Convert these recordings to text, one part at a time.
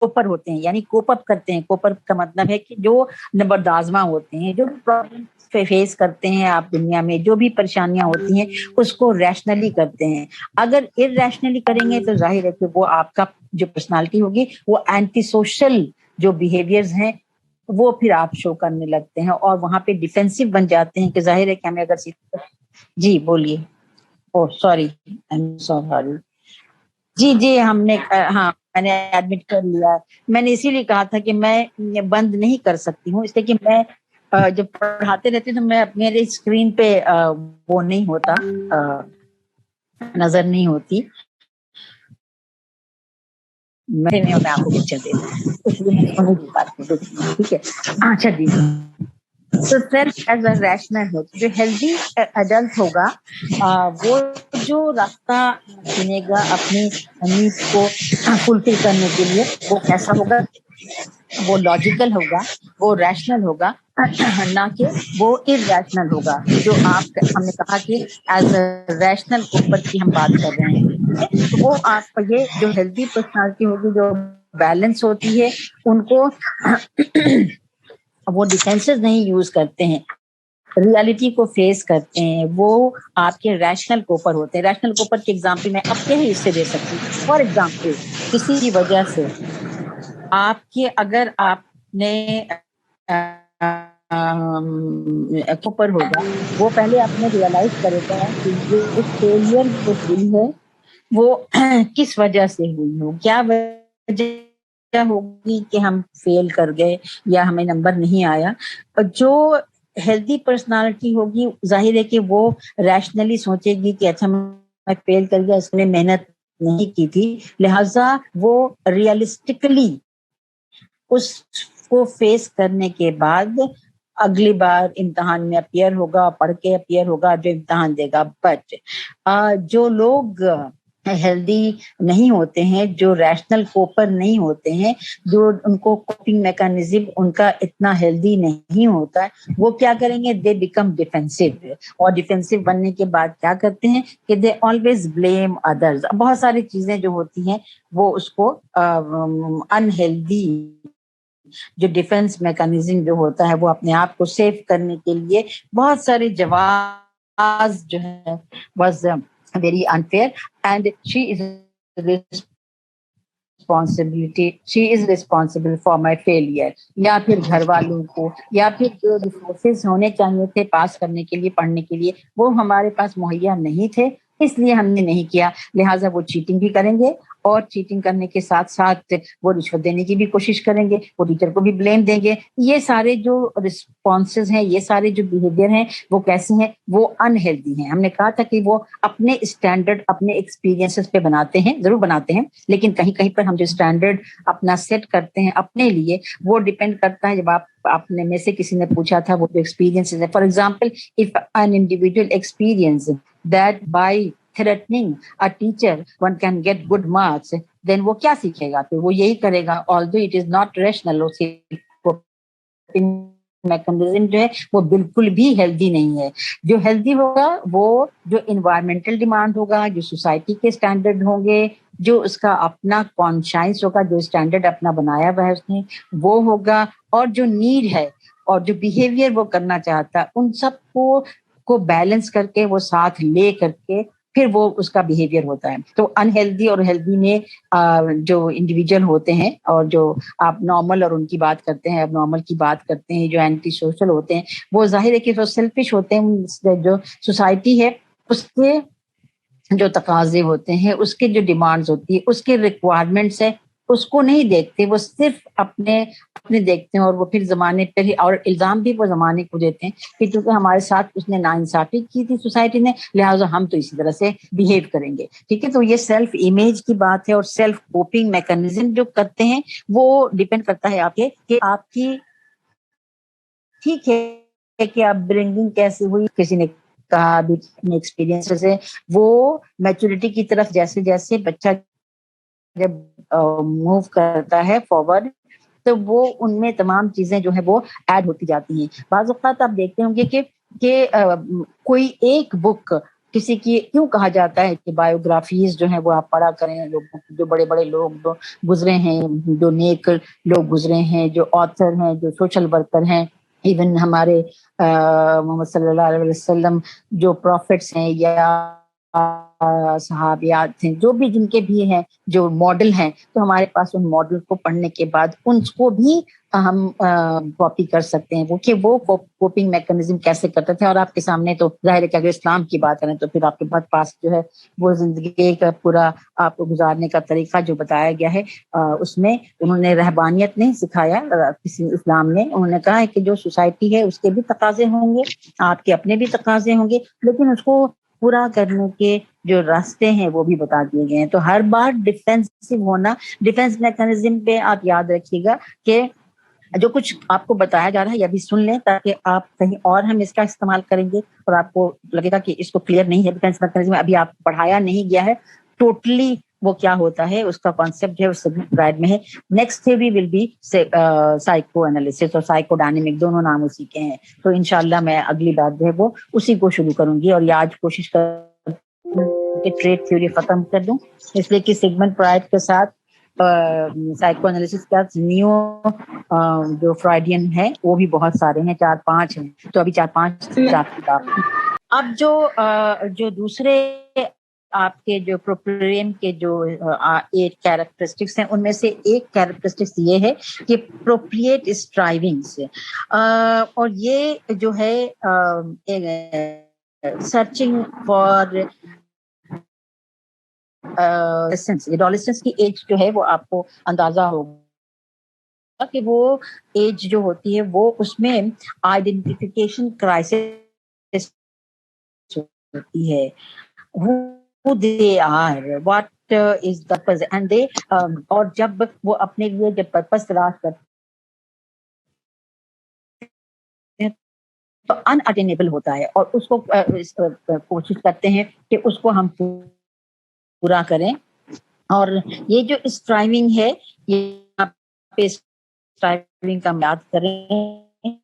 कोपर होते हैं, यानी कोप अप करते हैं। कोपर का मतलब है कि जो बर्दाश्तमा होते हैं, जो प्रॉब्लम फेस करते हैं आप दुनिया में, जो भी परेशानियां होती हैं उसको रैशनली करते हैं। अगर इरेशनली करेंगे तो जाहिर है कि वो आपका जो पर्सनालिटी होगी वो एंटी सोशल जो बिहेवियर्स हैं वो फिर आप शो करने लगते हैं और वहां पे डिफेंसिव बन जाते हैं कि जाहिर है कि हमें अगर जी बोलिए। Oh sorry, I am sorry. जी जी हमने हाँ मैंने एडमिट कर लिया। मैंने इसीलिए कहा था कि मैं बंद नहीं कर सकती हूँ, इसलिए कि मैं जब पढ़ाते रहती हूँ तो मैं मेरे स्क्रीन पे वो नहीं होता, नजर नहीं होती, मैं आपको पिक्चर दे दूँ, इसलिए मैं नहीं दे पाती हूँ। ठीक है, अच्छा जी। तो सेल्फ एज अ रैशनल है, जो हेल्दी एडल्ट होगा वो जो रास्ता चुनेगा अपनी नीड्स को फुलफिल करने के लिए, वो कैसा होगा? वो लॉजिकल होगा, वो रैशनल होगा, ना कि वो इरेशनल होगा। जो आप हमने कहा कि एज अ रैशनल ऊपर की हम बात कर रहे हैं, ठीक है? तो वो आप ये जो हेल्दी पर्सनालिटी होगी, जो बैलेंस होती है, उनको वो डिफेंसेस नहीं यूज करते हैं, रियलिटी को फेस करते हैं। वो आपके रैशनल कोपर होते हैं। रैशनल कोपर के एग्जाम्पल मैं अपने ही इससे दे सकती हूँ। फॉर एग्जाम्पल, किसी की वजह से आपके अगर आपने कोपर होगा, वो पहले आपने रियलाइज करेगा कि ये फेलियर जो हुई है वो किस वजह से हुई हो, क्या वजह होगी कि हम फेल कर गए या हमें नंबर नहीं आया। जो हेल्दी पर्सनालिटी होगी, जाहिर है कि वो रैशनली सोचेगी कि अच्छा मैं फेल कर गया, इसने मेहनत नहीं की थी, लिहाजा वो रियलिस्टिकली उसको फेस करने के बाद अगली बार इम्तिहान में अपियर होगा, पढ़ के अपियर होगा, जो इम्तिहान देगा। बट जो लोग हेल्दी नहीं होते हैं, जो रैशनल कोपर नहीं होते हैं, जो उनको कोपिंग मैकेनिज्म उनका इतना हेल्दी नहीं होता है, वो क्या करेंगे? They become defensive. और डिफेंसिव बनने के बाद क्या करते हैं कि दे ऑलवेज ब्लेम अदर्स। बहुत सारी चीजें जो होती हैं वो उसको अनहेल्दी जो डिफेंस मैकेनिज्म जो होता है, वो अपने आप को सेव करने के लिए बहुत सारे जवाब जो है was very unfair and she is responsible for my failure। या फिर घर वालों को, या फिर जो रिसोर्सेज होने चाहिए थे पास करने के लिए, पढ़ने के लिए, वो हमारे पास मुहैया नहीं थे, इसलिए हमने नहीं किया। लिहाजा वो चीटिंग भी करेंगे और चीटिंग करने के साथ साथ वो रिश्वत देने की भी कोशिश करेंगे, वो टीचर को भी ब्लेम देंगे। ये सारे जो रिस्पॉन्सेज हैं, ये सारे जो बिहेवियर हैं, वो कैसे हैं? वो अनहेल्दी हैं। हमने कहा था कि वो अपने स्टैंडर्ड अपने एक्सपीरियंसेस पे बनाते हैं, जरूर बनाते हैं, लेकिन कहीं कहीं पर हम जो स्टैंडर्ड अपना सेट करते हैं अपने लिए, वो डिपेंड करता है। जब आपने में से किसी ने पूछा था वो जो एक्सपीरियंसेस है, for example if an individual experience that by threatening a teacher one can get good marks, then वो क्या सीखेगा? फिर वो यही करेगा, although it is not rational. Mechanism जो है वो बिल्कुल भी हेल्दी नहीं है। जो हेल्दी होगा वो जो इन्वायरमेंटल डिमांड होगा, जो सोसाइटी के स्टैंडर्ड होंगे, जो उसका अपना कॉन्शियस होगा, जो स्टैंडर्ड अपना बनाया हुआ है उसने, वो होगा। और जो नीड है और जो बिहेवियर वो करना चाहता है, उन सबको को बैलेंस करके, वो साथ ले करके फिर वो उसका बिहेवियर होता है। तो अनहेल्दी और हेल्दी में जो इंडिविजुअल होते हैं, और जो आप नॉर्मल और उनकी बात करते हैं, अब नॉर्मल की बात करते हैं, जो एंटी सोशल होते हैं, वो जाहिर है कि वो सेल्फिश होते हैं। जो सोसाइटी है उसके जो तकाजे होते हैं, उसके जो डिमांड्स होती है, उसके रिक्वायरमेंट्स है, उसको नहीं देखते, वो सिर्फ अपने अपने देखते हैं। और वो फिर जमाने पर ही, और इल्जाम भी वो जमाने को देते हैं कि क्योंकि हमारे साथ उसने नाइंसाफी की थी सोसाइटी ने, लिहाजा हम तो इसी तरह से बिहेव करेंगे। ठीक है, तो ये सेल्फ इमेज की बात है। और सेल्फ कोपिंग मैकेनिज्म जो करते हैं वो डिपेंड करता है आपके कि आपकी, ठीक है, कि आप ब्रिंगिंग कैसे हुई। किसी ने कहा अभी अपने एक्सपीरियंस से, वो मैच्योरिटी की तरफ जैसे जैसे बच्चा जब मूव करता है फॉरवर्ड, तो वो उनमें तमाम चीजें जो है वो ऐड होती जाती हैं। बाज़ औक़ात आप देखते होंगे कि कोई एक बुक किसी की क्यों कहा जाता है कि बायोग्राफीज जो है वो आप पढ़ा करें, लोगों जो बड़े बड़े लोग जो गुजरे हैं, जो नेक लोग गुजरे हैं, जो ऑथर हैं, जो सोशल वर्कर हैं, इवन हमारे मोहम्मद सल्लल्लाहु अलैहि वसल्लम जो प्रॉफिट्स हैं या सहाबियात हैं, जो भी जिनके भी हैं जो मॉडल हैं, तो हमारे पास उन मॉडल को पढ़ने के बाद उनको भी हम कॉपी कर सकते हैं, वो कि वो कोपिंग मैकेनिज्म कैसे करते थे। और आपके सामने तो जाहिर है कि अगर इस्लाम की बात करें तो फिर आपके पास जो है वो जिंदगी का पूरा आपको गुजारने का तरीका जो बताया गया है, उसमें उन्होंने रहबानियत नहीं सिखाया किसी इस्लाम ने, उन्होंने कहा है कि जो सोसाइटी है उसके भी तकाजे होंगे, आपके अपने भी तकाजे होंगे, लेकिन उसको पूरा करने के जो रास्ते हैं वो भी बता दिए गए हैं। तो हर बार डिफेंसिव होना, डिफेंस मैकेनिज्म पे आप याद रखिएगा कि जो कुछ आपको बताया जा रहा है ये भी सुन लें, ताकि आप कहीं और हम इसका इस्तेमाल करेंगे और आपको लगेगा कि इसको क्लियर नहीं है, डिफेंस मैकेनिज्म अभी आप पढ़ाया नहीं गया है टोटली वो क्या होता है, उसका कॉन्सेप्ट जो है उस गाइड में है। Next theory will be psycho analysis और साइकोडायनेमिक, दोनों नाम उसी के हैं। तो इंशाल्लाह मैं अगली बार जो है वो उसी को शुरू करूंगी और ये आज कोशिश कर ट्रेड थ्योरी खत्म कर दूं, इसलिए कि सिगमंड फ्रॉयड के साथ साइको एनालिसिस का नियो जो फ्रॉयडियन है वो भी बहुत सारे हैं, 4-5 हैं, तो अभी 4-5 किताब। अब जो दूसरे आपके जो प्रोप्रियम के जो 8 कैरेक्टरिस्टिक्स हैं, उनमें से एक कैरेक्टरिस्टिक्स ये है कि प्रोप्रिएट स्ट्राइविंग्स, और ये जो है सर्चिंग फॉर एडोलेसेंस की एज जो है वो आपको अंदाजा होगा कि वो एज जो होती है वो उसमें आइडेंटिफिकेशन क्राइसिस होती है, who they are, what is the purpose, and they और जब वो अपने लिए जब पर्पस तलाश करते हैं तो अनअटेनेबल होता है और उसको कोशिश करते हैं कि उसको हम पूरा करें। और ये जो स्ट्राइविंग है, ये यहाँ पे स्ट्राइविंग का याद करें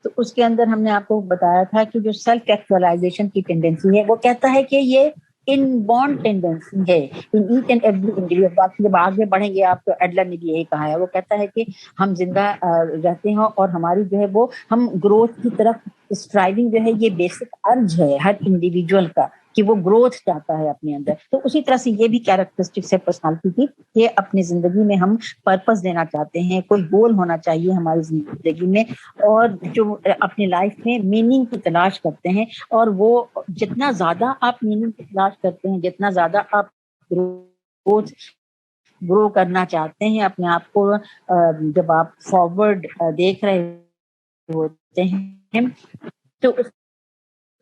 तो उसके अंदर हमने आपको बताया था कि जो सेल्फ एक्चुअलाइजेशन की टेंडेंसी है वो कहता है कि ये इनबॉर्न टेंडेंसी है in each and every individual. बाकी जब आगे बढ़ेंगे आप तो एडलर ने भी यही कहा है, वो कहता है कि हम जिंदा रहते हैं और हमारी जो है वो हम ग्रोथ की तरफ स्ट्राइविंग जो है ये बेसिक अर्ज है हर इंडिविजुअल का कि वो ग्रोथ चाहता है अपने अंदर। तो उसी तरह से ये भी कैरेक्टरिस्टिक्स है पर्सनालिटी की कि अपनी जिंदगी में हम पर्पस देना चाहते हैं, कोई गोल होना चाहिए हमारी जिंदगी में, और जो अपनी लाइफ में मीनिंग की तलाश करते हैं। और वो जितना ज्यादा आप मीनिंग की तलाश करते हैं, जितना ज्यादा आप ग्रो करना चाहते हैं अपने आप को, जब आप फॉरवर्ड देख रहे होते हैं तो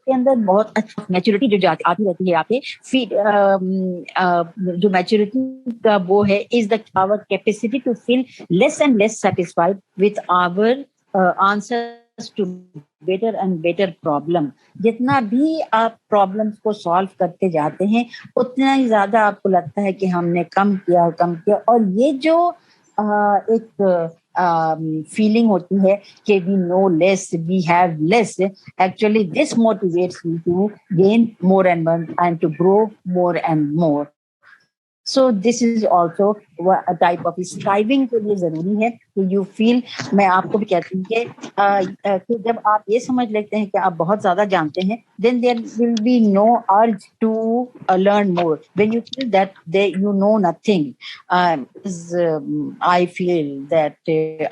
के अंदर बहुत अच्छा मैच्योरिटी जो आती रहती है आपके जो मैच्योरिटी का वो है is the our capacity to feel less and less satisfied with our answers to better and better problem. जितना भी आप प्रॉब्लम्स को सॉल्व करते जाते हैं उतना ही ज्यादा आपको लगता है कि हमने कम किया। और ये जो एक फीलिंग होती है कि we know less, we have less, actually this motivates you to gain more and more and to grow more and more. So this is also a type of striving के लिए जरूरी है कि you feel, मैं आपको भी कहती हूँ कि जब आप ये समझ लेते हैं कि आप बहुत ज्यादा जानते हैं, then there will be no urge to learn more. When you feel that you know nothing, I feel that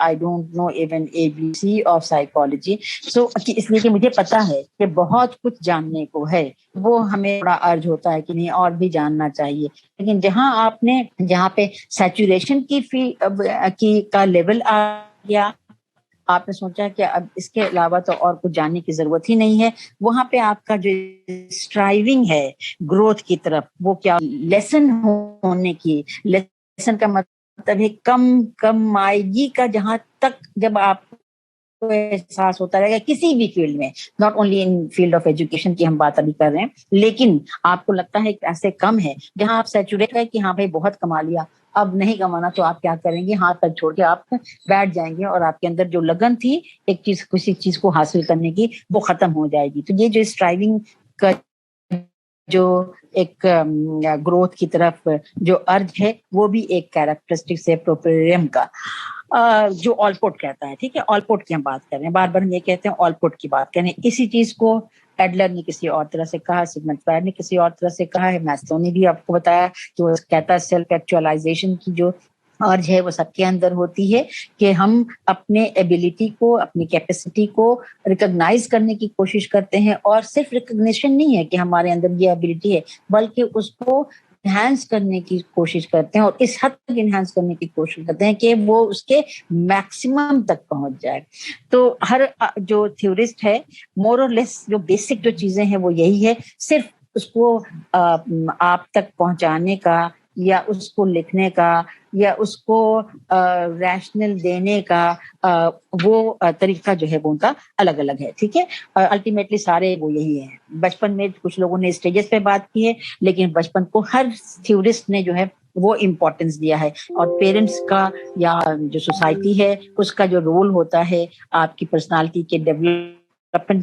I don't know even ABC of psychology. So इसलिए कि मुझे पता है कि बहुत कुछ जानने को है, वो हमें बड़ा अर्ज होता है कि नहीं और भी जानना चाहिए। लेकिन जहाँ पे सैचुरेशन की का लेवल आ गया, आपने सोचा कि अब इसके अलावा तो और कुछ जानने की जरूरत ही नहीं है, वहां पे आपका जो स्ट्राइविंग है ग्रोथ की तरफ, वो क्या लेसन होने की, लेसन का मतलब है कम आएगी का, जहां तक जब आप एहसास होता रहेगा किसी भी फील्ड में, not only in field of education की हम बात अभी कर रहे हैं, लेकिन आपको लगता है कि ऐसे कम है जहां आप सैचुरेट है कि हाँ भाई बहुत कमा लिया, अब नहीं कमाना, तो आप क्या करेंगे, हाथ पैर छोड़ के आप बैठ जाएंगे और आपके अंदर जो लगन थी एक चीज किसी चीज को हासिल करने की वो खत्म हो जाएगी। तो ये जो स्ट्राइविंग का जो एक ग्रोथ की तरफ जो अर्ज है, वो भी एक कैरेक्टरिस्टिक्स है प्रोपेरियम का, जो ऑलपोर्ट कहता है। ठीक है, ऑलपोर्ट की हम बात कर रहे हैं, बार बार हम ये कहते हैं ऑलपोर्ट की बात कर रहे हैं। इसी चीज को एडलर ने किसी और तरह से कहा, सिगमंड फ्रायड ने किसी और तरह से कहा है, मैस्लो ने भी आपको बताया कि वो कहता है सेल्फ एक्चुअलाइजेशन की जो अर्ज है वो सबके अंदर होती है, कि हम अपने एबिलिटी को, अपनी कैपेसिटी को रिकॉग्नाइज करने की कोशिश करते हैं, और सिर्फ रिकॉग्निशन नहीं है कि हमारे अंदर ये एबिलिटी है, बल्कि उसको इनहांस करने की कोशिश करते हैं, और इस हद तक इनहांस करने की कोशिश करते हैं कि वो उसके मैक्सिमम तक पहुंच जाए। तो हर जो थ्योरिस्ट है, मोर और लेस जो बेसिक जो चीजें हैं वो यही है, सिर्फ उसको आप तक पहुंचाने का, या उसको लिखने का, या उसको रैशनल देने का वो तरीका जो है वो उनका अलग अलग है। ठीक है, अल्टीमेटली सारे वो यही है। बचपन में कुछ लोगों ने स्टेजेस पे बात की है, लेकिन बचपन को हर थ्योरिस्ट ने जो है वो इम्पोर्टेंस दिया है, और पेरेंट्स का या जो सोसाइटी है उसका जो रोल होता है आपकी पर्सनालिटी के डेवलपमेंट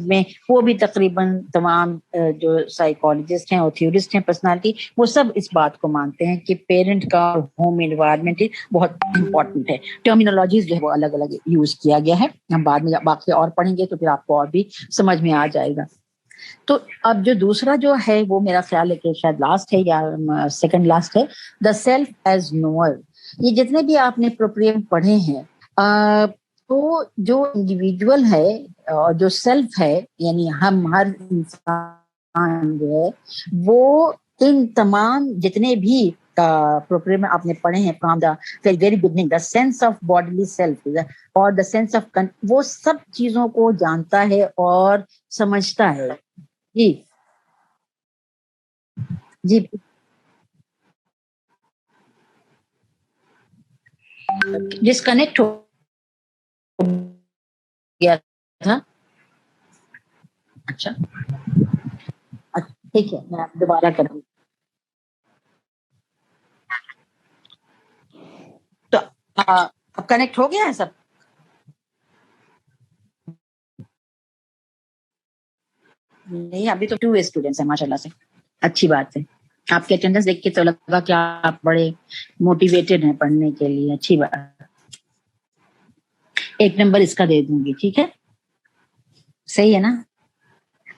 में, वो भी तकरीबन तमाम जो साइकोलॉजिस्ट हैं और थ्योरिस्ट हैं पर्सनालिटी, वो सब इस बात को मानते हैं कि पेरेंट का होम एनवायरनमेंट बहुत इंपॉर्टेंट है। टर्मिनोलॉजीज जो है वो अलग अलग यूज किया गया है, हम बाद में बाकी और पढ़ेंगे तो फिर आपको और भी समझ में आ जाएगा। तो अब जो दूसरा जो है वो मेरा ख्याल है कि शायद लास्ट है या सेकंड लास्ट है, द सेल्फ एज नोअर। ये जितने भी आपने प्रोप्रियम पढ़े हैं, तो जो इंडिविजुअल है और जो सेल्फ है, यानी हम हर इंसान जो है वो इन तमाम जितने भी प्रोग्राम आपने पढ़े हैं, from the very beginning, the sense of bodily self और द सेंस ऑफ, वो सब चीजों को जानता है और समझता है। जी जी, डिस्कनेक्ट हो गया था। अच्छा, ठीक है, मैं दोबारा करूँ तो अब कनेक्ट हो गया है सब? नहीं, अभी तो 2 स्टूडेंट्स हैं माशाल्लाह से, अच्छी बात है। आपके अटेंडेंस देख के तो लगा कि आप बड़े मोटिवेटेड हैं पढ़ने के लिए, अच्छी बात। 1 नंबर इसका दे दूंगी, ठीक है, सही है ना?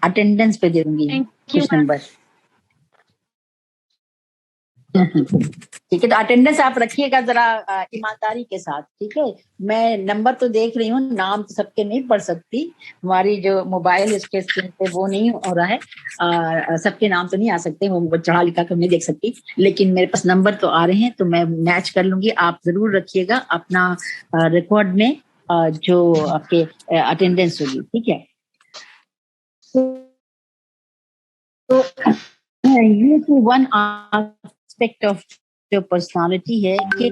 अटेंडेंस पे दे दूंगी कुछ नंबर। ठीक है, तो अटेंडेंस आप रखिएगा जरा ईमानदारी के साथ, ठीक है। मैं नंबर तो देख रही हूँ, नाम तो सबके नहीं पढ़ सकती, हमारी जो मोबाइल इसके स्क्रीन पे वो नहीं हो रहा है, सबके नाम तो नहीं आ सकते, वो चढ़ा लिखा कर नहीं देख सकती, लेकिन मेरे पास नंबर तो आ रहे हैं, तो मैं मैच कर लूंगी। आप जरूर रखिएगा अपना रिकॉर्ड में जो आपके अटेंडेंस होगी, ठीक है। तो ये तो वन एस्पेक्ट ऑफ जो पर्सनालिटी है कि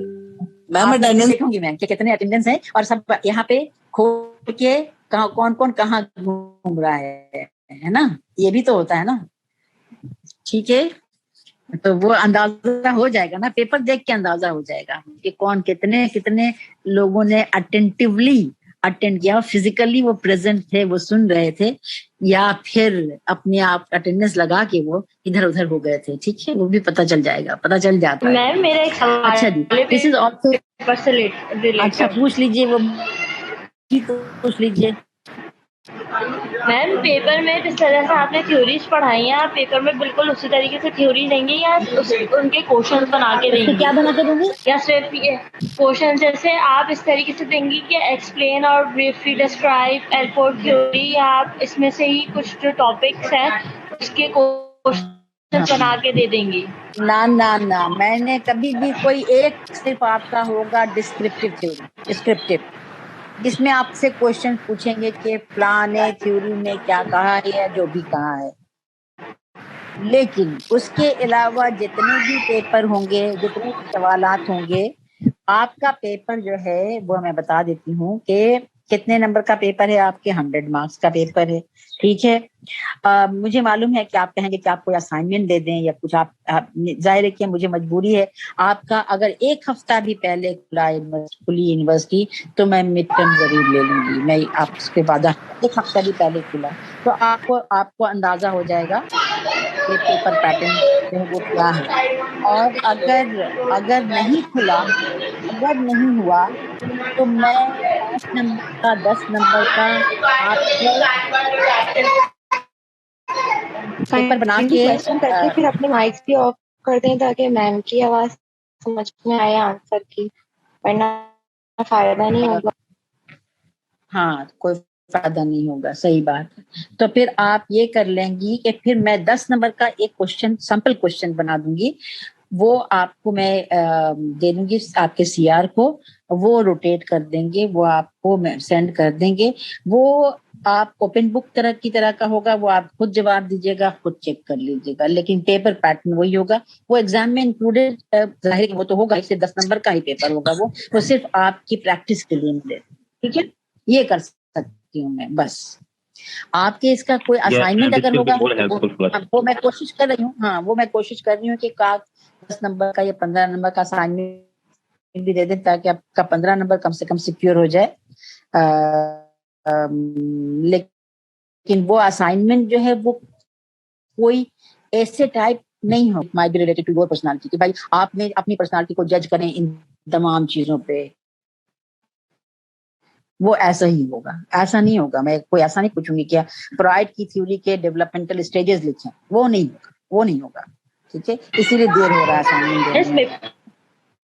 मैम अटेंडेंस देखूंगी मैम कि कितने अटेंडेंस है, और सब यहाँ पे खोल के कौन कौन कहाँ घूम रहा है ना, ये भी तो होता है ना। ठीक है, तो वो अंदाजा हो जाएगा ना, पेपर देख के अंदाजा हो जाएगा कि कौन कितने कितने लोगों ने अटेंटिवली अटेंड किया, फिजिकली वो प्रेजेंट थे, वो सुन रहे थे, या फिर अपने आप अटेंडेंस लगा के वो इधर उधर हो गए थे। ठीक है, वो भी पता चल जाएगा, पता चल जाता है। मैम मेरा एक सवाल, अच्छा जी, दिस इज ऑल्सो, अच्छा पूछ लीजिए, वो पूछ लीजिए। मैम पेपर में जिस तरह से आपने थ्योरीज पढ़ाई हैं, आप पेपर में बिल्कुल उसी तरीके से थ्योरी देंगे या उनके क्वेश्चन बना के देंगे? क्या बना के देंगे? या सिर्फ ये क्वेश्चन जैसे आप इस तरीके से देंगी कि एक्सप्लेन और ब्रीफली डिस्क्राइब एयरपोर्ट थ्योरी, या आप इसमें से ही कुछ जो टॉपिक्स हैं उसके क्वेश्चन बना के दे देंगी? ना ना ना, मैंने कभी भी कोई एक, सिर्फ आपका होगा डिस्क्रिप्टिव थ्योरी, डिस्क्रिप्टिव, जिसमें आपसे क्वेश्चन पूछेंगे कि प्लान है थ्योरी में क्या कहा है या जो भी कहा है, लेकिन उसके अलावा जितने भी पेपर होंगे, जितने सवालात होंगे, आपका पेपर जो है वो मैं बता देती हूँ कि कितने नंबर का पेपर है आपके? 100 मार्क्स का पेपर है, ठीक है। मुझे मालूम है कि आप कहेंगे कि आप कोई असाइनमेंट दे दें या कुछ। आप जाहिर है कि मुझे मजबूरी है आपका, अगर एक हफ्ता भी पहले खुली यूनिवर्सिटी तो मैं मिड टर्म जरूर ले लूंगी। मैं आपके बाद एक हफ्ता भी पहले खुला तो आपको अंदाजा हो जाएगा कि पेपर पैटर्न जो है वो क्या है। और अगर नहीं खुला, अगर नहीं हुआ, तो मैं 5 नंबर का 10 नंबर का आपको पेपर बना काइंडली के क्वेश्चन करके फिर अपने माइक्स भी ऑफ कर दें ताकि मैम की आवाज समझ में आए आंसर की, वरना फायदा नहीं होगा। हाँ, कोई फायदा नहीं होगा, सही बात है। तो फिर आप ये कर लेंगी कि फिर मैं 10 नंबर का एक क्वेश्चन, सैंपल क्वेश्चन बना दूंगी, वो आपको मैं दे दूंगी आपके सीआर को, वो रोटेट कर देंगे, वो आपको मैं सेंड कर देंगे। वो आप ओपन बुक तरह की तरह का होगा, वो आप खुद जवाब दीजिएगा, खुद चेक कर लीजिएगा, लेकिन पेपर पैटर्न वही होगा। वो एग्जाम में इंक्लूडेड जाहिर वो तो होगा, इससे 10 नंबर का ही पेपर होगा। वो सिर्फ आपकी प्रैक्टिस के लिए मिले, ठीक है। ये कर सकती हूँ मैं बस। आपके इसका कोई असाइनमेंट अगर होगा वो मैं कोशिश कर रही हूँ, हाँ वो मैं कोशिश कर रही हूँ कि 10 नंबर का या 15 नंबर का असाइनमेंट भी दे दें ताकि आपका 15 नंबर कम से कम सिक्योर हो जाए। लेकिन वो असाइनमेंट जो है वो कोई ऐसे टाइप नहीं हो, might be related to your personality, कि भाई आपने अपनी पर्सनालिटी को जज करें इन तमाम चीजों पे। वो ऐसा ही होगा, ऐसा नहीं होगा। मैं कोई ऐसा नहीं पूछूंगी क्या फ्रॉइड की थ्योरी के डेवलपमेंटल स्टेजेस लिखे, वो नहीं होगा, ठीक है। इसीलिए देर हो रहा है असाइनमेंट देने में।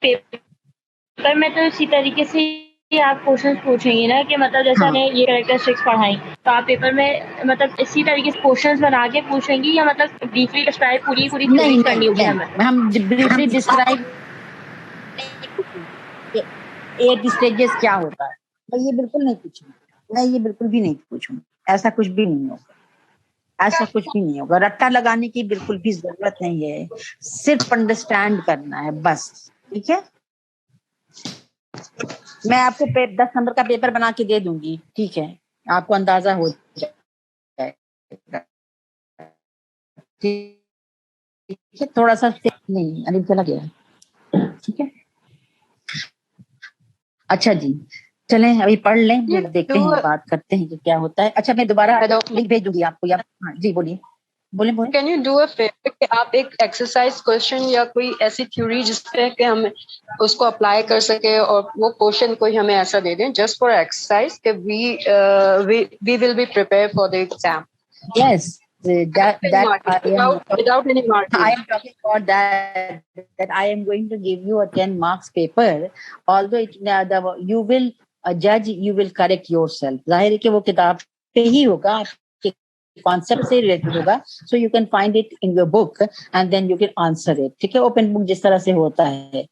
पेपर में तो इसी तरीके से ही आप क्वेश्चंस पूछेंगे ना कि मतलब जैसे हमने ये कैरेक्टरिस्टिक्स पढ़ाई, तो आप पेपर में मतलब इसी तरीके से क्वेश्चंस बना के पूछेंगी या मतलब ब्रीफली डिस्क्राइब पूरी थ्योरी करनी होगी हमें? हम ब्रीफली डिस्क्राइब एट स्टेजेस क्या होता है, मैं ये बिल्कुल नहीं पूछूंगी, मैं ये बिल्कुल भी नहीं पूछूंगी। ऐसा कुछ भी नहीं होगा, ऐसा कुछ भी नहीं होगा। रट्टा लगाने की बिल्कुल भी जरूरत नहीं है, सिर्फ अंडरस्टैंड करना है बस, ठीक है। मैं आपको 10 नंबर का पेपर बना के दे दूंगी, ठीक है, आपको अंदाजा हो जाएगा, ठीक है। थोड़ा सा नहीं, अनिल चला गया, ठीक है। अच्छा जी, चलें अभी पढ़ लें, फिर देखते हैं, बात करते हैं कि क्या होता है। अच्छा, मैं दोबारा लिंक भेज दूंगी आपको, या हाँ जी बोलिए। Can you do a favour कि आप एक एक्सरसाइज क्वेश्चन या कोई ऐसी थ्योरी जिसपे कि हम उसको अप्लाई कर सके, और वो क्वेश्चन कोई हमें ऐसा दे दें जस्ट फॉर एक्सरसाइज कि we will be prepare for the exam. Yes, that without any marking. I am talking about that I am going to give you a 10 marks paper, although you will judge, you will correct yourself. जाहिर है कि वो किताब पे ही होगा, आपके concept से related होगा, so you can find it in your book and then you can answer it, ठीक है। ओपन बुक जिस तरह से होता है,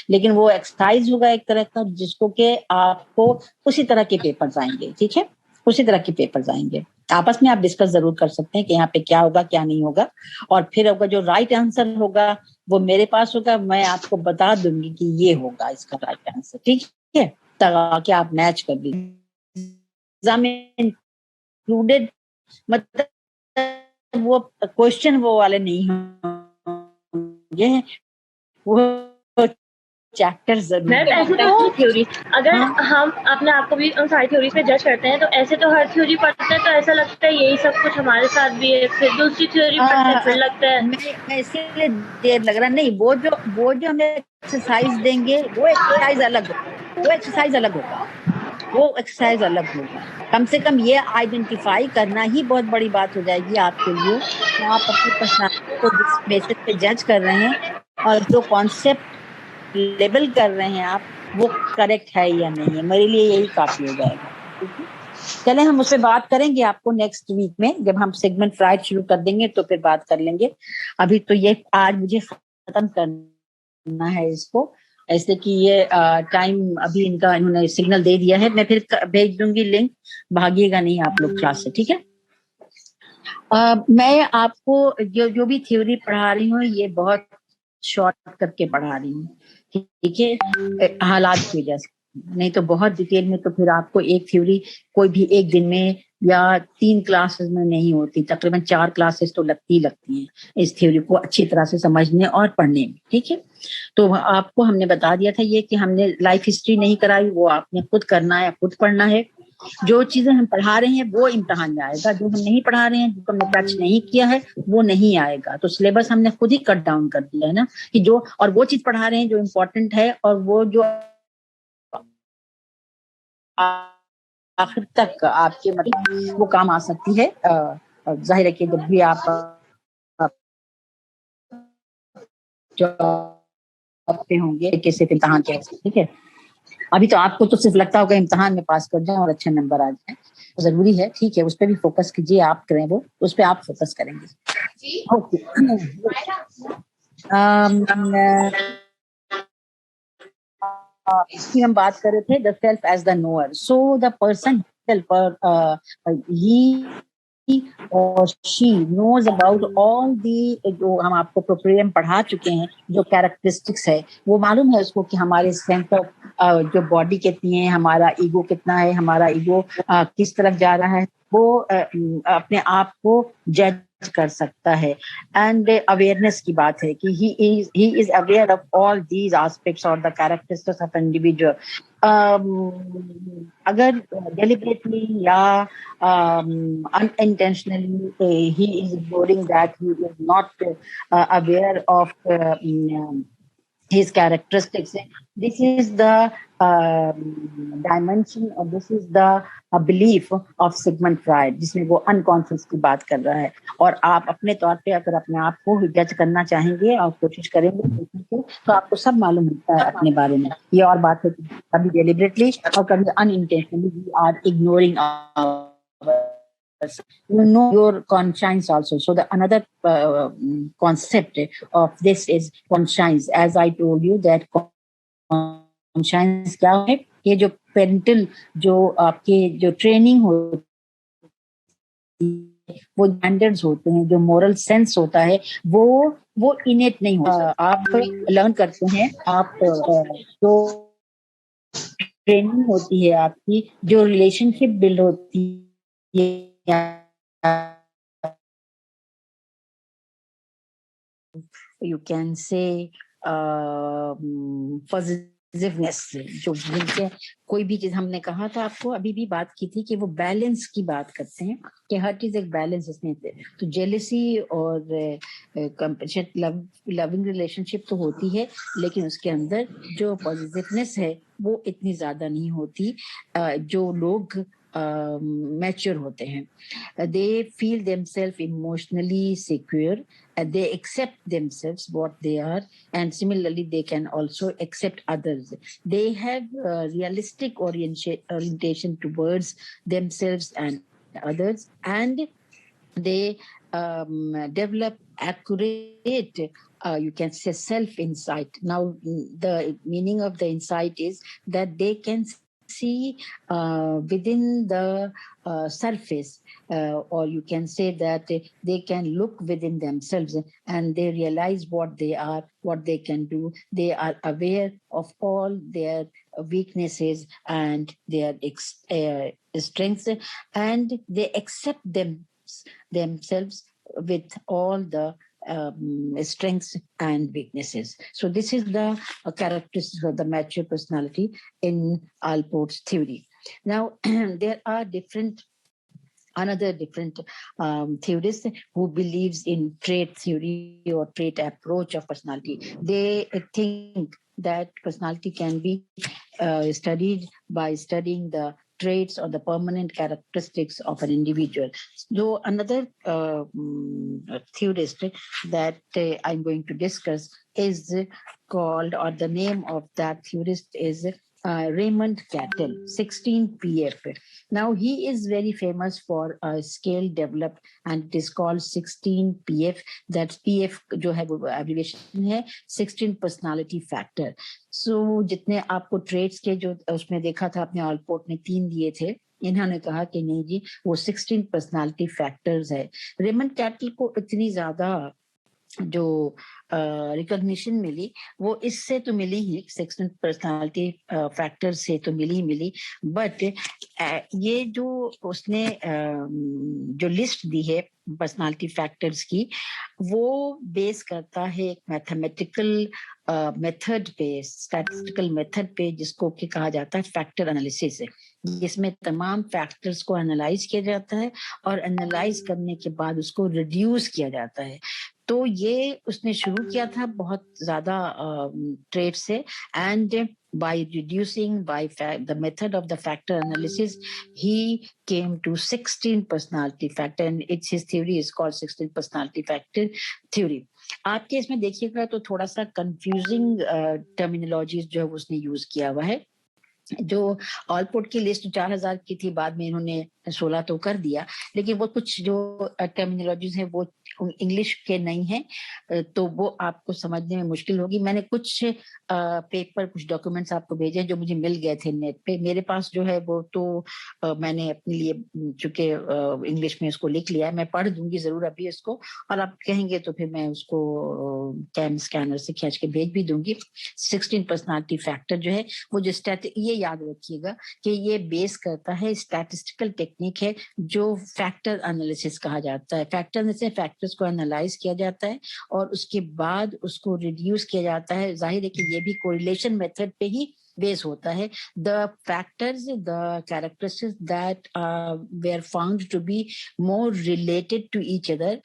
लेकिन वो एक्सरसाइज होगा एक तरह का, जिसको के आपको उसी तरह के पेपर्स आएंगे, ठीक है, उसी तरह के पेपर्स आएंगे। आपस में आप डिस्कस जरूर कर सकते हैं कि यहाँ पे क्या होगा क्या नहीं होगा, और फिर होगा जो राइट आंसर होगा वो मेरे पास होगा, मैं आपको बता दूंगी कि ये होगा इसका राइट आंसर, ठीक है, ताकि आप मैच कर दीजिए। एग्जाम में इंक्लूडेड मतलब वो क्वेश्चन वो वाले नहीं होंगे, वो चैप्टर जरूर। ऐसे तो थ्योरी अगर हम अपने आप को भी उन सारी थ्योरी पे जज करते हैं, तो ऐसे तो हर थ्योरी पढ़ते हैं तो ऐसा लगता है यही सब कुछ हमारे साथ भी है, फिर दूसरी थ्योरी पढ़ते हैं फिर लगता है मैं इसलिए देर लग रहा नहीं। वो जो हमें एक्सरसाइज देंगे वो एक्सरसाइज अलग होगा, वो एक्सरसाइज अलग होगा। कम से कम ये आइडेंटिफाई करना ही बहुत बड़ी बात हो जाएगी आपके लिए कि आप अपनी पर्सनालिटी को जिस बेसिस पे जज कर रहे हैं और जो कॉन्सेप्ट लेबल कर रहे हैं आप, वो करेक्ट है या नहीं है। मेरे लिए यही काफी हो जाएगा। चलें हम उस पर बात करेंगे आपको नेक्स्ट वीक में, जब हम सेगमेंट फ्राइड शुरू कर देंगे तो फिर बात कर लेंगे। अभी तो ये आज मुझे खत्म करना है इसको, ऐसे कि ये टाइम अभी इन्होंने सिग्नल दे दिया है। मैं फिर भेज दूंगी लिंक, भागिएगा नहीं आप लोग क्लास से, ठीक है। मैं आपको जो भी थ्योरी पढ़ा रही हूँ ये बहुत शॉर्ट करके पढ़ा रही हूँ, ठीक है, हालात की वजह से, नहीं तो बहुत डिटेल में तो फिर आपको एक थ्योरी कोई भी एक दिन में या 3 क्लासेस में नहीं होती, तकरीबन 4 क्लासेस तो लगती हैं इस थ्योरी को अच्छी तरह से समझने और पढ़ने में। ठीक है, तो आपको हमने बता दिया था ये कि हमने लाइफ हिस्ट्री नहीं कराई, वो आपने खुद करना है, खुद पढ़ना है। जो चीजें हम पढ़ा रहे हैं वो इम्तिहान में आएगा, जो हम नहीं पढ़ा रहे हैं, जिसको हमने टच नहीं किया है, वो नहीं आएगा। तो सिलेबस हमने खुद ही कट डाउन कर दिया है ना, कि जो और वो चीज पढ़ा रहे हैं जो इम्पोर्टेंट है, और वो जो आखिर तक आपके मतलब वो काम आ सकती है। जाहिर है कि जब भी आप जॉब पे होंगे कैसे इम्तिहान के, ठीक है। अभी तो आपको तो सिर्फ लगता होगा इम्तिहान में पास कर जाएं और अच्छे नंबर आ जाएं, तो जरूरी है, ठीक है, उस पर भी फोकस कीजिए, आप करें वो, उस पर आप फोकस करेंगे। ओके, इसकी हम बात कर रहे थे, the self as the knower. So the person self ही और she knows about all the, जो हम आपको प्रोग्राम पढ़ा चुके हैं, जो कैरेक्टरिस्टिक्स है, वो मालूम है उसको कि हमारे सेंस ऑफ जो बॉडी कितनी है, हमारा ईगो कितना है, हमारा ईगो किस तरफ जा रहा है, वो अपने आप को जज कर सकता है। एंड अवेयरनेस की बात है कि he is aware of all these aspects or the characteristics of an individual. अगर deliberately या unintentionally he is ignoring that, he is not aware of his characteristics. This is the dimension, or this is the belief of Sigmund Freud, जिसमें वो unconscious की बात कर रहा है। और आप अपने तौर पे अगर अपने आप को जज करना चाहेंगे और कोशिश करेंगे तो आपको सब मालूम होता है अपने बारे में। ये और बात है कि कभी डेलिबरेटली और कभी unintentionally we are ignoring you know your conscience also. So the another concept of this is conscience. As I told you that conscience क्या है, ये जो पेरेंटल जो आपके जो ट्रेनिंग होती है, वो स्टैंडर्ड्स होते हैं, जो मोरल सेंस होता है, वो इनेट नहीं होता, आप लर्न करते हैं। आप जो ट्रेनिंग होती है आपकी, जो रिलेशनशिप बिल्ड होती है, you can say पॉजिटिवनेस, जो कोई भी चीज हमने कहा था आपको, अभी भी बात की थी कि वो बैलेंस की बात करते हैं कि हर चीज एक बैलेंस इसमें। तो जेलसी और लविंग रिलेशनशिप तो होती है, लेकिन उसके अंदर जो पॉजिटिवनेस है वो इतनी ज्यादा नहीं होती। जो लोग मैच्योर होते हैं, they feel themselves emotionally secure, and they accept themselves what they are, and similarly they can also accept others. They have realistic orientation towards themselves and others, and they develop accurate you can say self insight. Now the meaning of the insight is that they can see within the surface, or you can say that they can look within themselves and they realize what they are, what they can do. They are aware of all their weaknesses and their strengths, and they accept themselves with all the strengths and weaknesses. So this is the characteristics of the mature personality in Allport's theory. Now there are another different theorists who believes in trait theory or trait approach of personality. They think that personality can be studied by studying the traits or the permanent characteristics of an individual. So another theorist that I'm going to discuss is called, or the name of that theorist is Raymond Cattell, 16PF. Now he is very famous for a scale developed, and it is called 16PF. That's PF जो है वो abbreviation है 16 personality factor. So जितने आपको traits के जो उसमें देखा था आपने, ऑलपोर्ट ने 3 दिए थे, इन्होंने कहा कि नहीं जी वो 16 पर्सनालिटी फैक्टर्स है। रेमंड कैटल को इतनी ज्यादा जो रिकॉग्निशन मिली वो इससे तो मिली ही, 16 पर्सनालिटी फैक्टर से तो मिली, बट ये जो उसने जो लिस्ट दी है पर्सनालिटी फैक्टर्स की, वो बेस करता है एक मैथमेटिकल मेथड पे, स्टैटिस्टिकल मेथड पे, जिसको कि कहा जाता है फैक्टर एनालिसिस है। जिसमें तमाम फैक्टर्स को एनालाइज किया जाता है और एनालाइज करने के बाद उसको रिड्यूस किया जाता है। तो ये उसने शुरू किया था बहुत ज्यादा ट्रेड से, and by reducing by the method of the factor analysis, he came to 16 personality factor, and it's his theory is called 16 personality factor theory. आपके इसमें देखिएगा तो थोड़ा सा कंफ्यूजिंग टर्मिनोलॉजीज जो है उसने यूज किया हुआ है। जो ऑलपोर्ट की लिस्ट 4000 की थी, बाद में इन्होंने 16 तो कर दिया, लेकिन वो कुछ जो टर्मिनोलॉजीज है वो इंग्लिश के नहीं है, तो वो आपको समझने में मुश्किल होगी। मैंने कुछ पेपर, कुछ डॉक्यूमेंट्स आपको भेजे जो मुझे मिल गए थे नेट पे। मेरे पास जो है वो तो मैंने अपने लिए, चूंकि इंग्लिश में इसको लिख लिया है, मैं पढ़ दूंगी जरूर अभी इसको, और आप कहेंगे तो फिर मैं उसको कैम स्कैनर से खींच के भेज भी दूंगी। 16 पर्सनालिटी फैक्टर जो है वो जो ये याद रखिएगा कि ये बेस करता है, स्टैटिस्टिकल टेक्निक है जो फैक्टर एनालिसिस कहा जाता है। फैक्टर एनालिसिस, फैक्टर्स को एनालाइज किया जाता है और उसके बाद उसको रिड्यूस किया जाता है। जाहिर है कि ये भी कोरिलेशन मेथड पे ही बेस होता है। The factors, the characteristics that were found to be more related to each other,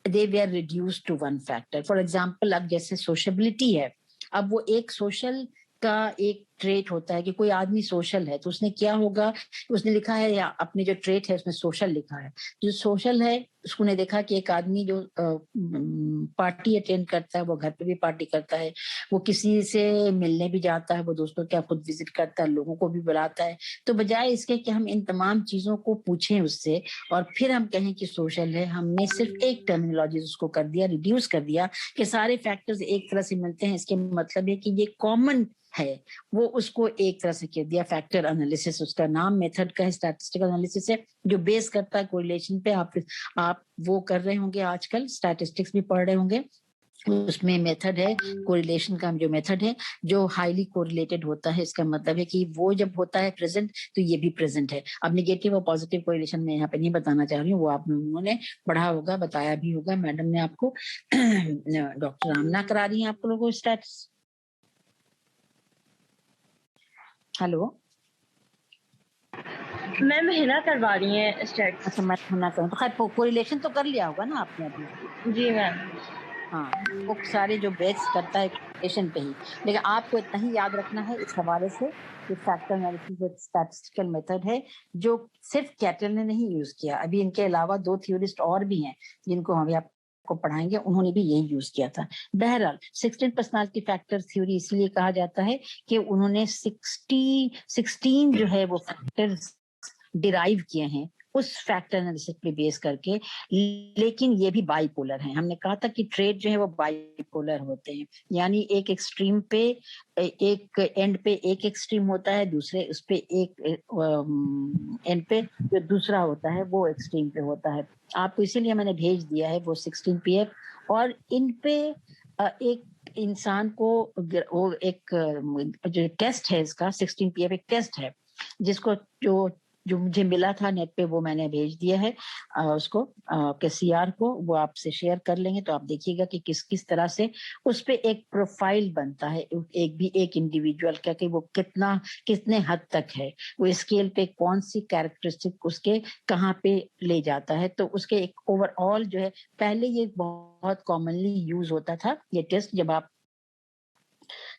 they were reduced to one factor. For example, अब जैसे सोशबिलिटी है, अब वो एक सोशल का एक ट्रेट होता है कि कोई आदमी सोशल है, तो उसने क्या होगा, उसने लिखा है, या अपने जो ट्रेट है उसमें सोशल लिखा है। जो सोशल है उसको ने देखा कि एक आदमी जो पार्टी अटेंड करता है, वो घर पे भी पार्टी करता है, वो किसी से मिलने भी जाता है, वो दोस्तों के खुद विजिट करता है, लोगों को भी बुलाता है। तो बजाय इसके कि हम इन तमाम चीजों को पूछें उससे और फिर हम कहें कि सोशल है, हमने सिर्फ एक टर्मिनोलॉजी उसको कर दिया, रिड्यूस कर दिया कि सारे फैक्टर्स एक तरह से मिलते हैं। इसके मतलब है कि ये कॉमन है, वो उसको एक तरह से कह दिया फैक्टर एनालिसिस। उसका नाम मेथड का है, स्टैटिस्टिकल एनालिसिस है, जो बेस करता है कोरिलेशन पे। आप वो कर रहे होंगे, आजकल स्टैटिस्टिक्स भी पढ़ रहे होंगे, उसमें मेथड है कोरिलेशन का, जो मेथड है जो हाईली कोरिलेटेड होता है। इसका मतलब है कि वो जब होता है प्रेजेंट तो ये भी प्रेजेंट है। अब नेगेटिव और पॉजिटिव कोरिलेशन में यहाँ पे नहीं बताना चाह रही हूँ, वो आप लोगों ने पढ़ा होगा, बताया भी होगा, मैडम ने आपको डॉक्टर रामना करा रही है आप लोगों को स्टैट्स। हेलो मैम, हिना करवा रही है स्टैट्स। अच्छा, मैं हिना करूँ तो खैर कोरिलेशन तो कर लिया होगा ना आपने अभी? जी मैम। हाँ, वो सारे जो बेस करता है कोरिलेशन पे ही, लेकिन आपको इतना ही याद रखना है इस हवाले से कि फैक्टर एनालिसिस एक स्टैटिस्टिकल मेथड है जो सिर्फ कैटल ने नहीं यूज किया। अभी इनके अलावा 2 थ्योरिस्ट और भी हैं जिनको हम को पढ़ाएंगे, उन्होंने भी यही यूज किया था। बहरहाल 16 पर्सनालिटी फैक्टर थ्योरी इसलिए कहा जाता है कि उन्होंने 16 जो है वो फैक्टर्स डिराइव किए हैं उस फैक्टर एनालिसिस पे बेस करके, लेकिन ये भी बाइपोलर हैं। हमने कहा था कि ट्रेड जो है वो बाइपोलर होते हैं, यानी एक एक्सट्रीम पे, एक एंड पे एक एक्सट्रीम होता है, दूसरे उस पे एक एंड पे जो दूसरा होता है वो एक्सट्रीम पे होता है। आपको इसीलिए मैंने भेज दिया है वो 16 PF, और इन पे एक इंसान को वो एक जो टेस्ट है इसका 16 PF एक टेस्ट है जिसको जो मुझे मिला था नेट पे, वो मैंने भेज दिया है उसको के CR को, वो आपसे शेयर कर लेंगे तो आप देखिएगा कि किस किस तरह से उस पे एक प्रोफाइल बनता है एक इंडिविजुअल का, कि वो कितने हद तक है, वो स्केल पे कौन सी कैरेक्टरिस्टिक उसके कहाँ पे ले जाता है। तो उसके एक ओवरऑल जो है, पहले ये बहुत कॉमनली यूज होता था ये टेस्ट, जब आप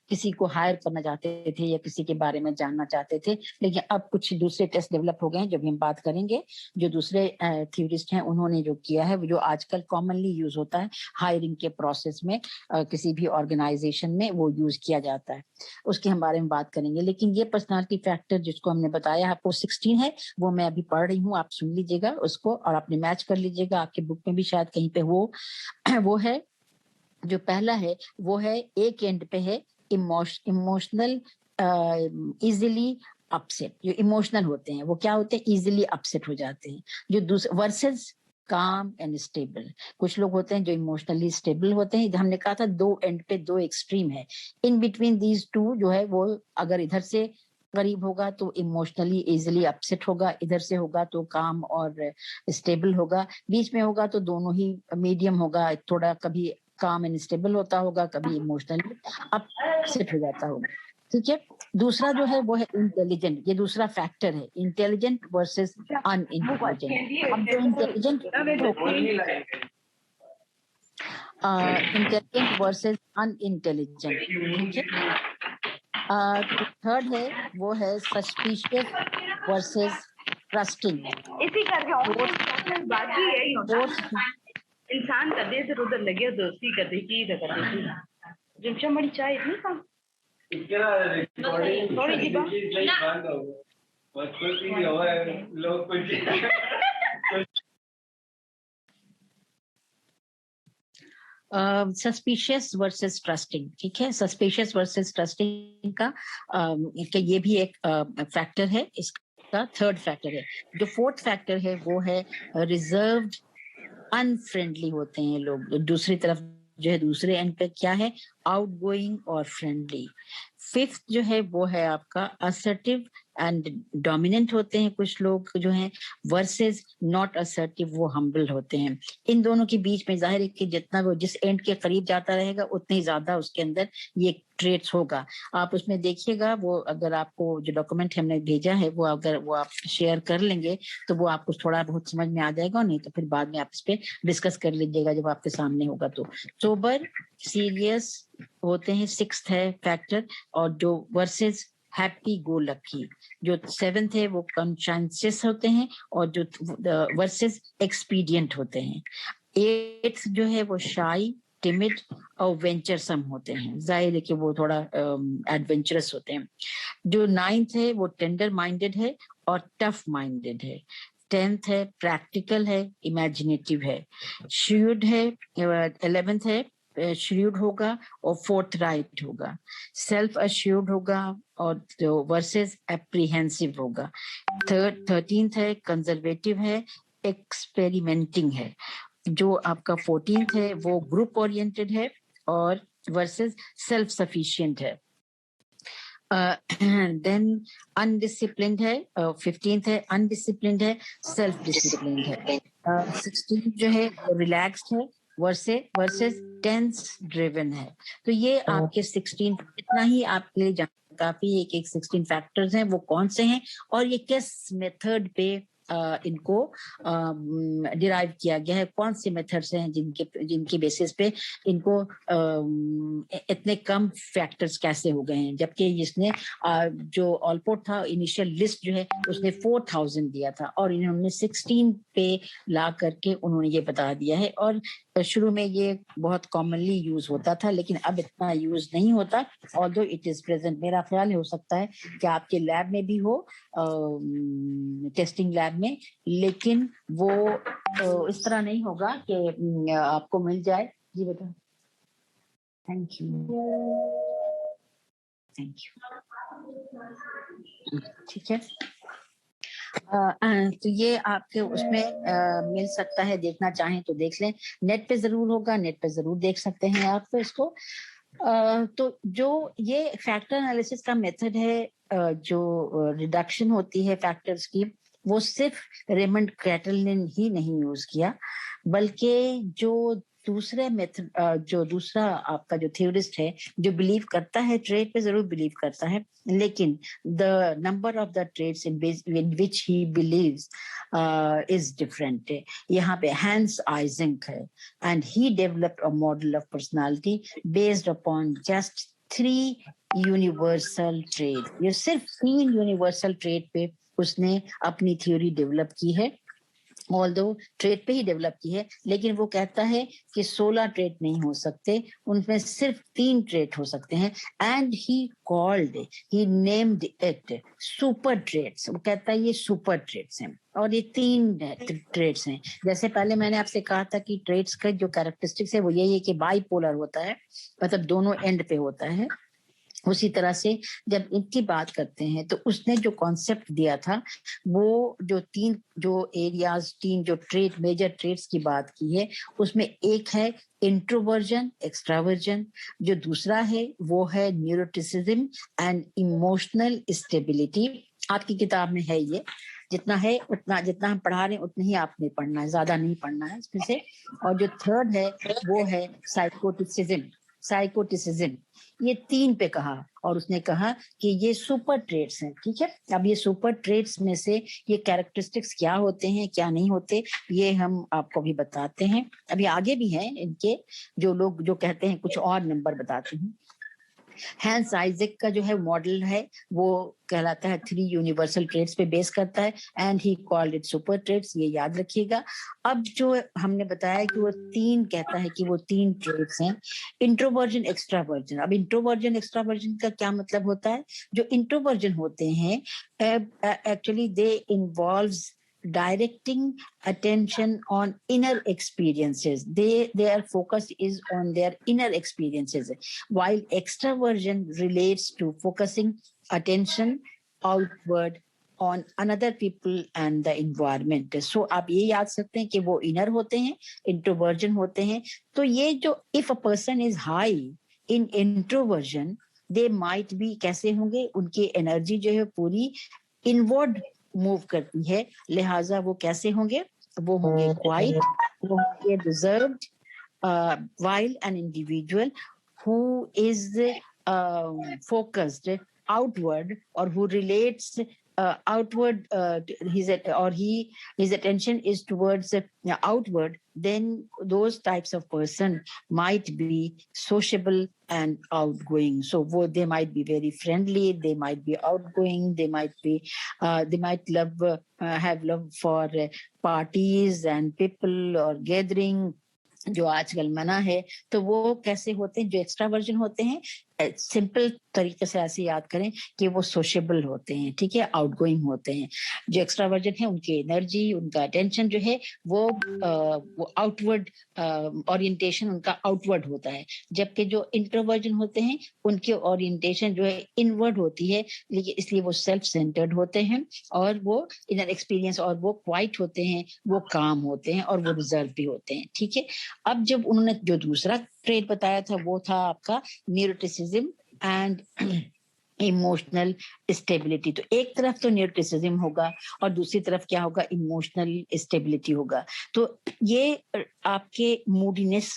किसी को हायर करना चाहते थे या किसी के बारे में जानना चाहते थे, लेकिन अब कुछ दूसरे टेस्ट डेवलप हो गए हैं जो भी हम बात करेंगे। जो दूसरे थ्योरिस्ट हैं उन्होंने जो किया है, वो जो आजकल कॉमनली यूज होता है हायरिंग के प्रोसेस में, किसी भी ऑर्गेनाइजेशन में वो यूज किया जाता है, उसके हम बारे में बात करेंगे। लेकिन ये पर्सनालिटी फैक्टर जिसको हमने बताया आपको 16 है, वो मैं अभी पढ़ रही हूँ, आप सुन लीजिएगा उसको और आपने मैच कर लीजिएगा, आपके बुक में भी शायद कहीं पे वो है। जो पहला है वो है एक एंड पे है इमोशनल इजीली अपसेट। जो इमोशनल होते हैं वो क्या होते हैं, इजीली अपसेट हो जाते हैं। जो दूसरे वर्सेस काम एंड स्टेबल। कुछ लोग होते हैं जो इमोशनली स्टेबल होते हैं, हमने कहा था दो एंड पे दो एक्सट्रीम है, इन बिटवीन दीज टू जो है वो अगर इधर से करीब होगा तो इमोशनली इजिली अपसेट होगा, इधर से होगा तो काम और स्टेबल होगा, बीच में होगा तो दोनों ही मीडियम होगा, थोड़ा कभी काम एंड स्टेबल होता होगा, कभी इमोशनली अपसेट हो जाता होगा। ठीक है, दूसरा जो है वो है इंटेलिजेंट, ये दूसरा फैक्टर है, इंटेलिजेंट वर्सेस अनइंटेलिजेंट। अब जो इंटेलिजेंट इंटेलिजेंट वर्सेस अनइंटेलिजेंट, ठीक है। थर्ड है वो है सस्पिशियस वर्सेस ट्रस्टिंग। इसी करके बात ही यही होता है, इंसान कदे इधर उधर लगे दोस्ती करते की इधर करते की जिनसे बड़ी चाय इतनी कम थोड़ी सी बंद हो बस कुछ ही हुआ है लोग कुछ सस्पिशियस वर्सेस ट्रस्टिंग, ठीक है। सस्पिशियस वर्सेस ट्रस्टिंग का ये भी एक फैक्टर है, इसका थर्ड फैक्टर है। जो फोर्थ फैक्टर है वो है रिजर्व्ड अनफ्रेंडली होते हैं लोग। दूसरी तरफ जो है दूसरे एंड पे क्या है, आउटगोइंग और फ्रेंडली। फिफ्थ जो है वो है आपका असर्टिव एंड डोमिनेंट होते हैं कुछ लोग जो हैं, वर्सेस नॉट असर्टिव, वो हम्बल होते हैं। इन दोनों के बीच में जाहिर है कि जितना वो जिस एंड के करीब जाता रहेगा उतने ही ज्यादा उसके अंदर ये ट्रेट्स होगा। आप उसमें देखिएगा, वो अगर आपको जो डॉक्यूमेंट हमने भेजा है वो अगर वो आप शेयर कर लेंगे तो वो आपको थोड़ा बहुत समझ में आ जाएगा, नहीं तो फिर बाद में आप इस पे डिस्कस कर लीजिएगा जब आपके सामने होगा। तो सोबर सीरियस होते हैं, सिक्स्थ है फैक्टर, और जो वर्सेस हैप्पी गो लकी, जो सेवेंथ है वो कॉन्शियस होते हैं, और जो वर्सेस एक्सपीडियंट होते हैं। एट्थ जो है वो शाई, टिमिड और वेंचरसम होते हैं, जाहिर है कि वो थोड़ा एडवेंचरस होते हैं। जो नाइन्थ है वो टेंडर माइंडेड है और टफ माइंडेड है। टेंथ है प्रैक्टिकल है, इमेजिनेटिव है। श्यूड है, 11th है श्यूड होगा और फोर्थ राइट होगा। सेल्फ अश्योर्ड होगा और जो वर्सेस एप्रीहेंसिव होगा। 13th है कंजर्वेटिव है, एक्सपेरिमेंटिंग है। जो आपका 14th है वो ग्रुप ओरिएंटेड है और वर्सेस सेल्फ सफिशिएंट है। देन अनडिसिप्लिन्ड है, 15th है अनडिसिप्लिन्ड है, सेल्फ डिसिप्लिन्ड है। 16th जो है रिलैक्स्ड है वर्सेस टेंस ड्रिवन है। तो ये आपके 16 इतना ही आपके लिए काफी है कि 16 फैक्टर्स हैं, वो कौन से हैं और ये किस मेथड पे इनको डिराइव किया गया है, कौन से मेथड्स हैं जिनके बेसिस पे इनको इतने कम फैक्टर्स कैसे हो गए हैं। जबकि इसने जो ऑलपोर्ट था इनिशियल लिस्ट जो है उसने 4000 दिया था और इन्होंने 16 पे ला करके उन्होंने ये बता दिया है। और शुरू में ये बहुत कॉमनली यूज होता था लेकिन अब इतना यूज नहीं होता, ऑल्दो इट इज प्रेजेंट। मेरा ख्याल है हो सकता है कि आपके लैब में भी हो, टेस्टिंग लैब में, लेकिन वो इस तरह नहीं होगा कि आपको मिल जाए। जी बेटा, थैंक यू थैंक यू। ठीक है, तो ये आपके उसमें मिल सकता है, देखना चाहें तो देख लें। नेट पे जरूर होगा, नेट पे जरूर देख सकते हैं आप तो इसको। तो जो ये फैक्टर एनालिसिस का मेथड है, जो रिडक्शन होती है फैक्टर्स की, वो सिर्फ रेमंड कैटल ने ही नहीं यूज किया, बल्कि जो दूसरे मेथड, जो दूसरा आपका जो थ्योरिस्ट है जो बिलीव करता है ट्रेड पे जरूर बिलीव करता है, लेकिन the number of the traits in which he believes is different. यहाँ पे हैंस आइजेंक है and he developed a model of personality based upon just 3 universal trait. ये सिर्फ 3 यूनिवर्सल ट्रेड पे उसने अपनी थ्योरी डेवलप की है, ऑल्दो ट्रेड पे ही डेवलप की है, लेकिन वो कहता है कि 16 ट्रेड नहीं हो सकते, उनमें सिर्फ 3 ट्रेड हो सकते हैं। And he named it super traits. वो कहता है ये सुपर ट्रेड्स हैं और ये 3 ट्रेड्स हैं। जैसे पहले मैंने आपसे कहा था कि ट्रेड्स का जो कैरेक्टरिस्टिक्स है वो यही है कि बाईपोलर होता है, मतलब दोनों एंड पे होता है, उसी तरह से जब इनकी बात करते हैं तो उसने जो कॉन्सेप्ट दिया था वो जो तीन जो एरियाज तीन जो ट्रेड मेजर ट्रेड्स की बात की है उसमें एक है इंट्रोवर्जन एक्सट्रावर्जन, जो दूसरा है वो है न्यूरोटिसिज्म एंड इमोशनल स्टेबिलिटी। आपकी किताब में है ये, जितना है उतना, जितना हम पढ़ा रहे हैं उतना ही आपने पढ़ना है, ज्यादा नहीं पढ़ना है इसमें से। और जो थर्ड है वो है साइकोटिसिज्म। ये 3 पे कहा और उसने कहा कि ये सुपर ट्रेड्स हैं। ठीक है, अब ये सुपर ट्रेड्स में से ये कैरेक्टरिस्टिक्स क्या होते हैं क्या नहीं होते ये हम आपको भी बताते हैं। अभी आगे भी हैं इनके जो लोग जो कहते हैं कुछ और नंबर बताते हैं। हैंस आइजक का जो है मॉडल है वो कहलाता है 3 यूनिवर्सल ट्रेड्स पे बेस करता है and he called it super traits, ये याद रखिएगा। अब जो हमने बताया कि वो 3 कहता है कि वो 3 ट्रेड्स हैं, इंट्रोवर्जन एक्सट्रावर्जन। अब इंट्रोवर्जन एक्सट्रावर्जन का क्या मतलब होता है? जो इंट्रोवर्जन होते हैं actually they involves directing attention on inner experiences. Their focus is on their inner experiences, while extraversion relates to focusing attention outward on another people and the environment. So आप ये याद सकते हैं कि वो inner होते हैं, introversion होते हैं। तो ये जो if a person is high in introversion, they might be कैसे होंगे? उनकी एनर्जी जो है पूरी इनवर्ड मूव करती है, लिहाजा वो कैसे होंगे? वो होंगे क्वाइट, वो होंगे reserved, while an individual who is focused outward or who relates outward, his attention is towards outward, then those types of person might be sociable and outgoing. So they might be very friendly, they might be outgoing, they might love have love for parties and people or gathering जो आजकल मना है। तो वो कैसे होते हैं? जो एक्स्ट्रावर्जन होते हैं सिंपल तरीके से ऐसे याद करें कि वो सोशेबल होते हैं, ठीक है, आउटगोइंग होते हैं। जो एक्स्ट्रावर्जन है उनकी एनर्जी, उनका अटेंशन जो है वो आउटवर्ड ओरिएंटेशन उनका आउटवर्ड होता है, जबकि जो इंट्रोवर्जन होते हैं उनके ओरिएंटेशन जो है इनवर्ड होती है, लेकिन इसलिए वो सेल्फ सेंटर्ड होते हैं और वो इनर एक्सपीरियंस, और वो क्वाइट होते हैं, वो काम होते हैं और वो रिजर्व भी होते हैं। ठीक है, अब जब उन्होंने जो दूसरा ट्रेड बताया था वो था आपका न्यूरोटिसिज्म एंड इमोशनल स्टेबिलिटी। तो एक तरफ तो न्यूरोटिसिज्म होगा और दूसरी तरफ क्या होगा? इमोशनल स्टेबिलिटी होगा। तो ये आपके मूडीनेस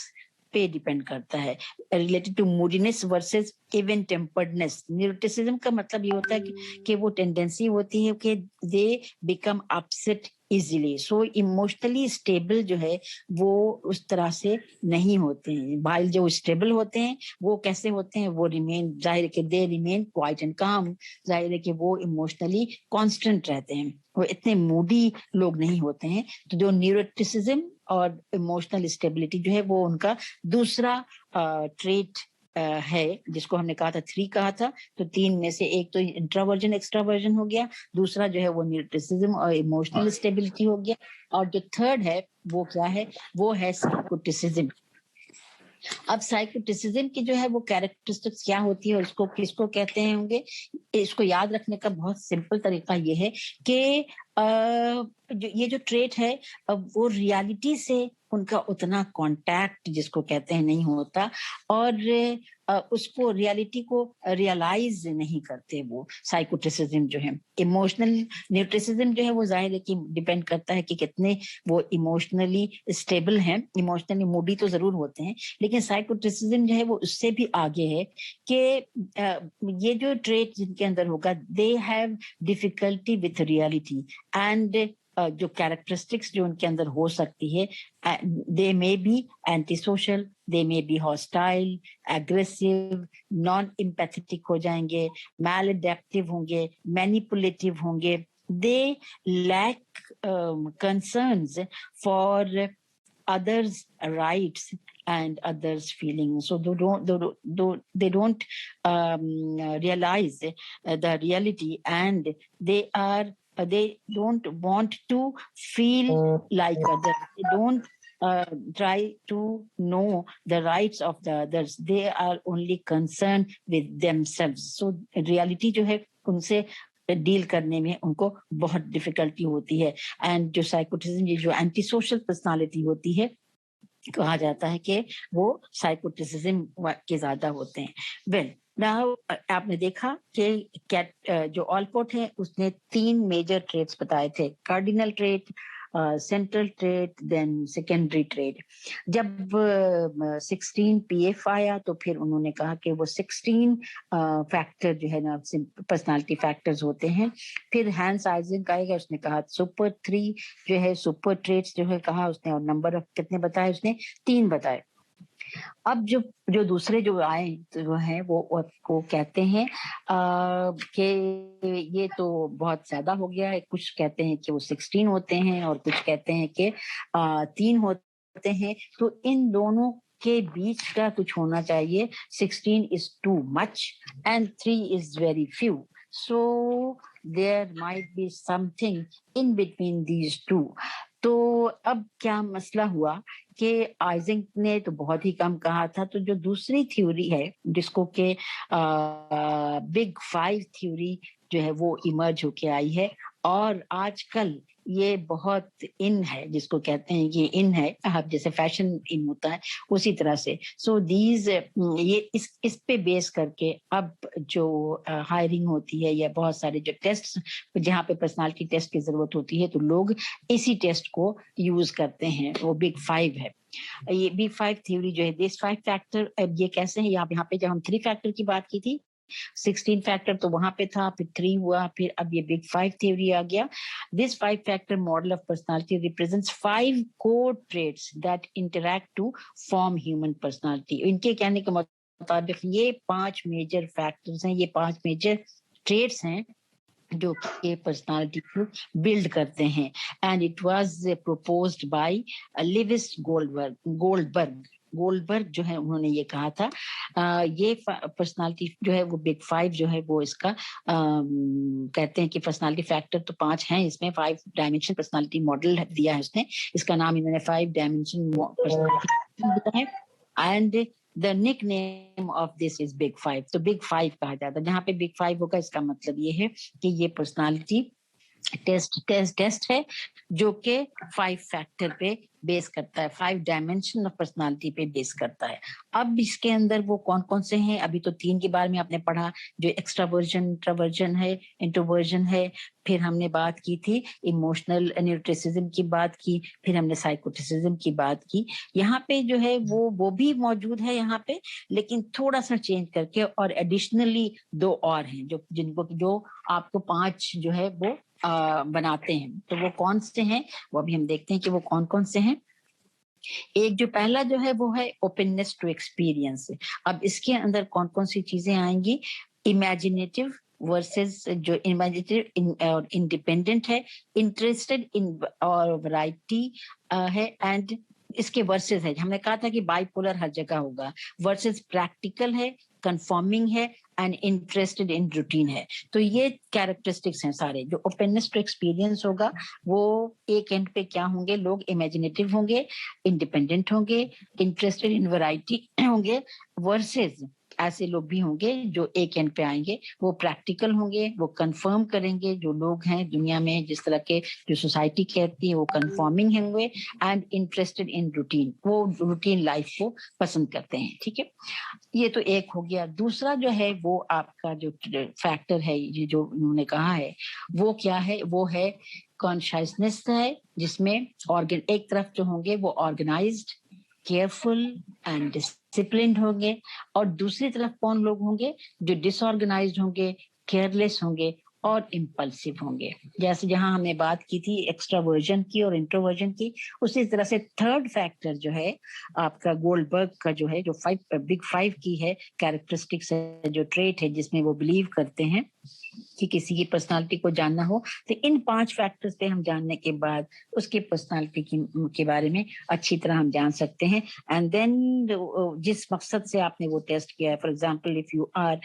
पे डिपेंड करता है, related to moodiness versus even temperedness. Neuroticism का मतलब ये होता है कि वो टेंडेंसी होती है कि they become upset easily. So emotionally stable जो है वो उस तरह से नहीं होते हैं। भाई जो स्टेबल होते हैं वो कैसे होते हैं? वो रिमेन, जाहिर है कि दे रिमेन क्वाइट एंड काम, जाहिर है कि वो इमोशनली कांस्टेंट रहते हैं, वो इतने मूडी लोग नहीं होते हैं। तो जो न्यूरोटिसिज्म और इमोशनल स्टेबिलिटी जो है वो उनका दूसरा ट्रेट है, जिसको हमने कहा था 3 कहा था। तो 3 में से एक तो इंट्रोवर्जन एक्सट्रावर्जन हो गया, दूसरा जो है वो न्यूरोटिसिज्म और इमोशनल स्टेबिलिटी हो गया, और जो थर्ड है वो क्या है? वो है साइकोटिसिज्म। अब साइकोटिसिज्म की जो है वो कैरेक्टरिस्टिक्स क्या होती है और इसको किसको कहते हैं होंगे? इसको याद रखने का बहुत सिंपल तरीका ये है कि ये जो ट्रेट है वो रियलिटी से उनका उतना कांटेक्ट जिसको कहते हैं नहीं होता, और उसको रियलिटी को रियलाइज नहीं करते वो साइकोटिसिज्म जो है। इमोशनल न्यूट्रिसिज्म जो है वो जाहिर है कि डिपेंड करता है कि कितने वो इमोशनली स्टेबल हैं, इमोशनली मूडी तो जरूर होते हैं, लेकिन साइकोटिसिज्म जो है वो उससे भी आगे है कि ये जो ट्रेट जिनके अंदर होगा, they have difficulty with reality and जो कैरेक्टरिस्टिक्स जो उनके अंदर हो सकती है, they may be anti social, they may be hostile, aggressive, non empathetic हो जाएंगे, मैलएडेप्टिव होंगे, मैनिपुलेटिव होंगे, they lack concerns for others' rights and others' feelings. So they don't realize the reality, and they don't want to feel like others. They don't try to know the rights of the others. They are only concerned with themselves. So reality जो है उनसे deal करने में उनको बहुत difficulty होती है. And जो साइकोटिज्म, ये जो एंटी सोशल पर्सनालिटी होती है, कहा जाता है कि वो साइकोटिज्म के ज्यादा होते हैं. वेल नाउ आपने देखा कि कैट जो ऑलपोर्ट है उसने 3 मेजर ट्रेड्स बताए थे, cardinal trait, central trait, then secondary trait. जब 16 PF आया तो फिर उन्होंने कहा कि वो 16 फैक्टर जो है ना पर्सनालिटी फैक्टर्स होते हैं. फिर हैंस आइजनक आएगा, उसने कहा सुपर 3 जो है सुपर ट्रेड्स जो है कहा उसने, और नंबर ऑफ कितने बताए उसने, 3 बताए. अब जो दूसरे जो आए तो है वो कहते हैं कि ये तो बहुत ज्यादा हो गया है. कुछ कहते हैं कि वो 16 होते हैं और कुछ कहते हैं कि 3 होते हैं. तो इन दोनों के बीच का कुछ होना चाहिए. 16 is too much and 3 is very few. So there might be something in between these two. तो अब क्या मसला हुआ कि आइजनक ने तो बहुत ही कम कहा था. तो जो दूसरी थ्योरी है जिसको के बिग 5 थ्योरी जो है वो इमर्ज होके आई है, और आजकल ये बहुत इन है, जिसको कहते हैं ये इन है, अब जैसे फैशन इन होता है उसी तरह से. सो दीज ये इस पे बेस करके अब जो हायरिंग होती है या बहुत सारे जो टेस्ट जहाँ पे पर्सनालिटी टेस्ट की जरूरत होती है तो लोग इसी टेस्ट को यूज करते हैं. वो बिग 5 है. ये बिग 5 थ्योरी जो है, दिस 5 फैक्टर, अब ये कैसे है, यहाँ पे जब हम 3 फैक्टर की बात की थी, 16 फैक्टर तो वहां पे था, फिर 3 हुआ, फिर अब ये बिग 5 थ्योरी आ गया. This 5 factor model of personality represents 5 core traits that interact to form human personality. इनके कहने के मुताबिक ये 5 मेजर फैक्टर्स हैं, ये 5 मेजर ट्रेट्स हैं जो कि पर्सनालिटी को बिल्ड करते हैं. And it was proposed by Lewis Goldberg जो है, उन्होंने ये कहा था. ये पर्सनालिटी जो है वो बिग 5 जो है वो इसका कहते हैं कि पर्सनालिटी फैक्टर तो 5 हैं इसमें. 5 डायमेंशन पर्सनालिटी मॉडल दिया है उसने, इसका नाम इन्होंने 5 डायमेंशन पर्सनालिटी दिया है. And the nickname of this is big 5. तो बिग 5 कहा जाता है. जहाँ पे बिग 5 होगा इसका मतलब ये है कि ये पर्सनालिटी टेस्ट है जो कि 5 फैक्टर पे बेस करता है, 5 डायमेंशन ऑफ पर्सनालिटी पे बेस करता है. अब इसके अंदर वो कौन कौन से हैं, अभी तो 3 के बारे में आपने पढ़ा, जो एक्स्ट्रावर्जन, इंट्रोवर्जन है, इंट्रोवर्जन है. फिर हमने बात की थी इमोशनल न्यूरोटिसिज्म की बात की, फिर हमने साइकोटिसिज्म की बात की. यहाँ पे जो है वो भी मौजूद है यहाँ पे, लेकिन थोड़ा सा चेंज करके, और एडिशनली 2 और हैं जो आपको 5 जो है वो बनाते हैं. तो वो कौन से हैं वो अभी हम देखते हैं कि वो कौन कौन से हैं. एक जो पहला जो है वो है ओपननेस टू एक्सपीरियंस. अब इसके अंदर कौन कौन सी चीजें आएंगी, इमेजिनेटिव वर्सेस जो इमेजिनेटिव और इंडिपेंडेंट है, इंटरेस्टेड इन और वैरायटी है, एंड इसके वर्सेस है. हमने कहा था कि बाइपोलर हर जगह होगा. वर्सेस प्रैक्टिकल है, कंफर्मिंग है, एंड इंटरेस्टेड इन रूटीन है. तो ये कैरेक्टरिस्टिक्स हैं सारे. जो ओपननेस टू एक्सपीरियंस होगा वो एक एंड पे क्या होंगे, लोग इमेजिनेटिव होंगे, इंडिपेंडेंट होंगे, इंटरेस्टेड इन वैरायटी होंगे. वर्सेस ऐसे लोग भी होंगे जो एक एंड पे आएंगे, वो प्रैक्टिकल होंगे, वो कंफर्म करेंगे. जो लोग हैं दुनिया में जिस तरह के जो सोसाइटी कहती है वो कंफर्मिंग होंगे, एंड इंटरेस्टेड इन रूटीन, वो रूटीन लाइफ को पसंद करते हैं. ठीक है, ये तो एक हो गया. दूसरा जो है वो आपका जो फैक्टर है, ये जो उन्होंने कहा है वो क्या है, वो है कॉन्शियसनेस है, जिसमें एक तरफ जो होंगे वो ऑर्गेनाइज्ड, केयरफुल एंड डिसिप्लिन्ड होंगे, और दूसरी तरफ कौन लोग होंगे, जो डिसऑर्गेनाइज्ड होंगे, केयरलेस होंगे और इम्पल्सिव होंगे. जैसे जहां हमने बात की थी एक्स्ट्रावर्जन की और इंट्रोवर्जन की, उसी तरह से थर्ड फैक्टर जो है आपका गोल्डबर्ग का जो है, जो बिग 5 की है कैरेक्टरिस्टिक्स है, जो ट्रेट है जिसमें वो बिलीव करते हैं, कि किसी की पर्सनालिटी को जानना हो तो इन 5 फैक्टर्स पे हम जानने के बाद उसकी पर्सनालिटी के बारे में अच्छी तरह हम जान सकते हैं। एंड देन जिस मकसद से आपने वो टेस्ट किया है, for example if you are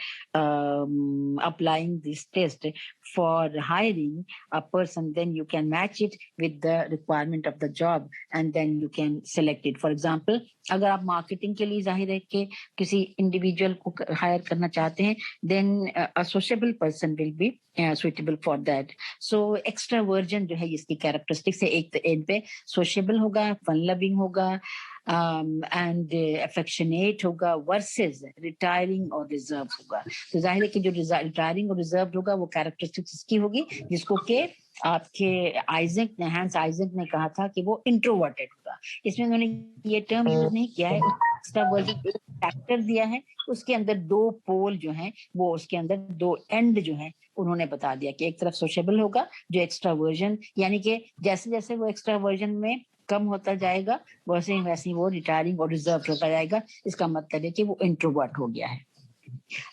applying this test for hiring a person, then you can match it with the requirement of the job and then you can select it. For example अगर आप marketing के लिए जाहिर है कि किसी individual को higher करना चाहते हैं, then a sociable person will be suitable for that. So extraversion जो है इसकी कैरेक्टरिस्टिक्स है, एक तो एंड पे सोशेबल होगा, फन लविंग होगा एंड अफेक्शनेट होगा, वर्सेस रिटायरिंग और रिजर्व होगा। तो जाहिर है कि जो रिटायरिंग और रिजर्व होगा वो कैरेक्टरिस्टिक्स इसकी होगी, जिसको के आपके हैंस आइजैक ने कहा था कि वो इंट्रोवर्टेड होगा। इसमें उन्होंने ये टर्म यूज नहीं किया है, एक्स्ट्रावर्जन एक फैक्टर दिया है, उसके अंदर 2 पोल जो हैं वो उसके अंदर 2 एंड जो हैं उन्होंने बता दिया कि एक तरफ सोशेबल होगा जो एक्स्ट्रावर्जन, यानी कि जैसे जैसे वो एक्स्ट्रावर्जन में कम होता जाएगा वैसे वैसे वो रिटायरिंग और रिजर्व होता जाएगा। इसका मतलब है कि वो इंट्रोवर्ट हो गया है।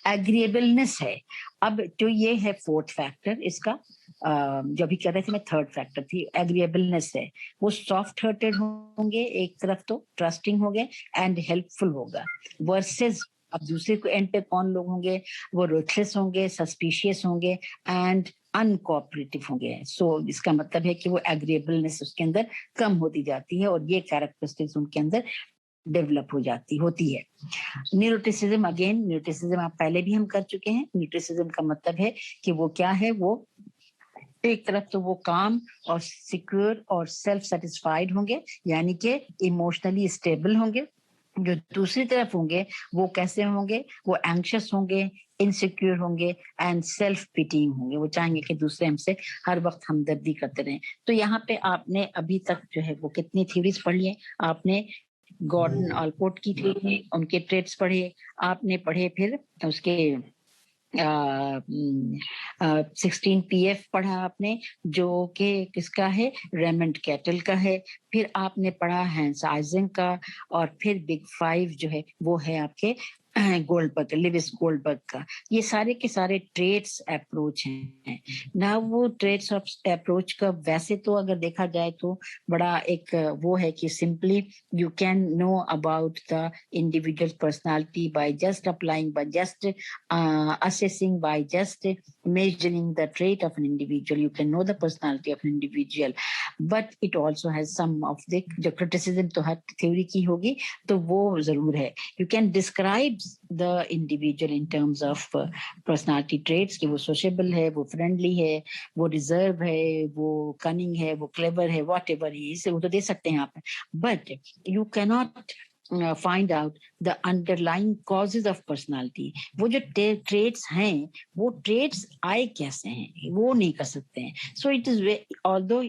एग्रीएबलनेस है, अब जो ये है 4th फैक्टर इसका, जो अभी कह रहे थे मैं 3rd फैक्टर थी, एग्रीएबलनेस है। वो सॉफ्ट हार्टेड होंगे एक तरफ, तो ट्रस्टिंग होंगे एंड हेल्पफुल होगा, वर्सेस अब दूसरे को एंड पे कौन लोग होंगे, वो रूथलेस होंगे, सस्पिशियस होंगे एंड अनकोऑपरेटिव होंगे। सो इसका मतलब है कि वो एग्रीएबलनेस उसके अंदर कम होती जाती है और ये कैरेक्टरिस्टिक्स उनके अंदर डेवलप होती है। न्यूरोटिसिज्म, अगेन न्यूरोटिसिज्म आप पहले भी हम कर चुके हैं। न्यूरोटिसिज्म का मतलब है कि वो क्या है, वो एक तरफ तो वो काम और सिक्योर और सेल्फ सेटिस्फाइड होंगे, यानी कि इमोशनली स्टेबल होंगे। जो दूसरी तरफ होंगे वो कैसे होंगे, वो एंग्शियस होंगे, इनसिक्योर होंगे एंड सेल्फ पिटिंग होंगे। वो चाहेंगे कि दूसरे हमसे हर वक्त हमदर्दी करते रहें। तो यहाँ पे आपने अभी तक जो है वो कितनी थ्योरीज पढ़ी है, आपने गॉर्डन ऑलपोर्ट की थ्योरी, उनके ट्रेट्स पढ़े, आपने पढ़े फिर उसके 16 PF पढ़ा आपने जो कि किसका है, रेमंड कैटल का है। फिर आपने पढ़ा हैंस आइजैक का, और फिर बिग 5 जो है वो है आपके गोल्डबर्ग, लिविस गोल्डबर्ग का। ये सारे के सारे ट्रेट्स अप्रोच हैं ना। वो ट्रेट्स ऑफ अप्रोच का वैसे तो अगर देखा जाए तो बड़ा एक वो है कि simply you can know about the individual personality by just applying, by just assessing, by just measuring the trait of an individual. You can know the personality of an individual, but it also has some of the जो criticism तो हर theory की होगी तो वो जरूर है। You can describe the individual in terms of personality traits कि वो sociable है, वो friendly है, वो reserve है, वो cunning है, वो clever है, whatever he is, वो तो दे सकते हैं आप, but you cannot find out the underlying causes of personality. वो जो traits हैं वो traits आए कैसे हैं वो नहीं कर सकते हैं। So it is, although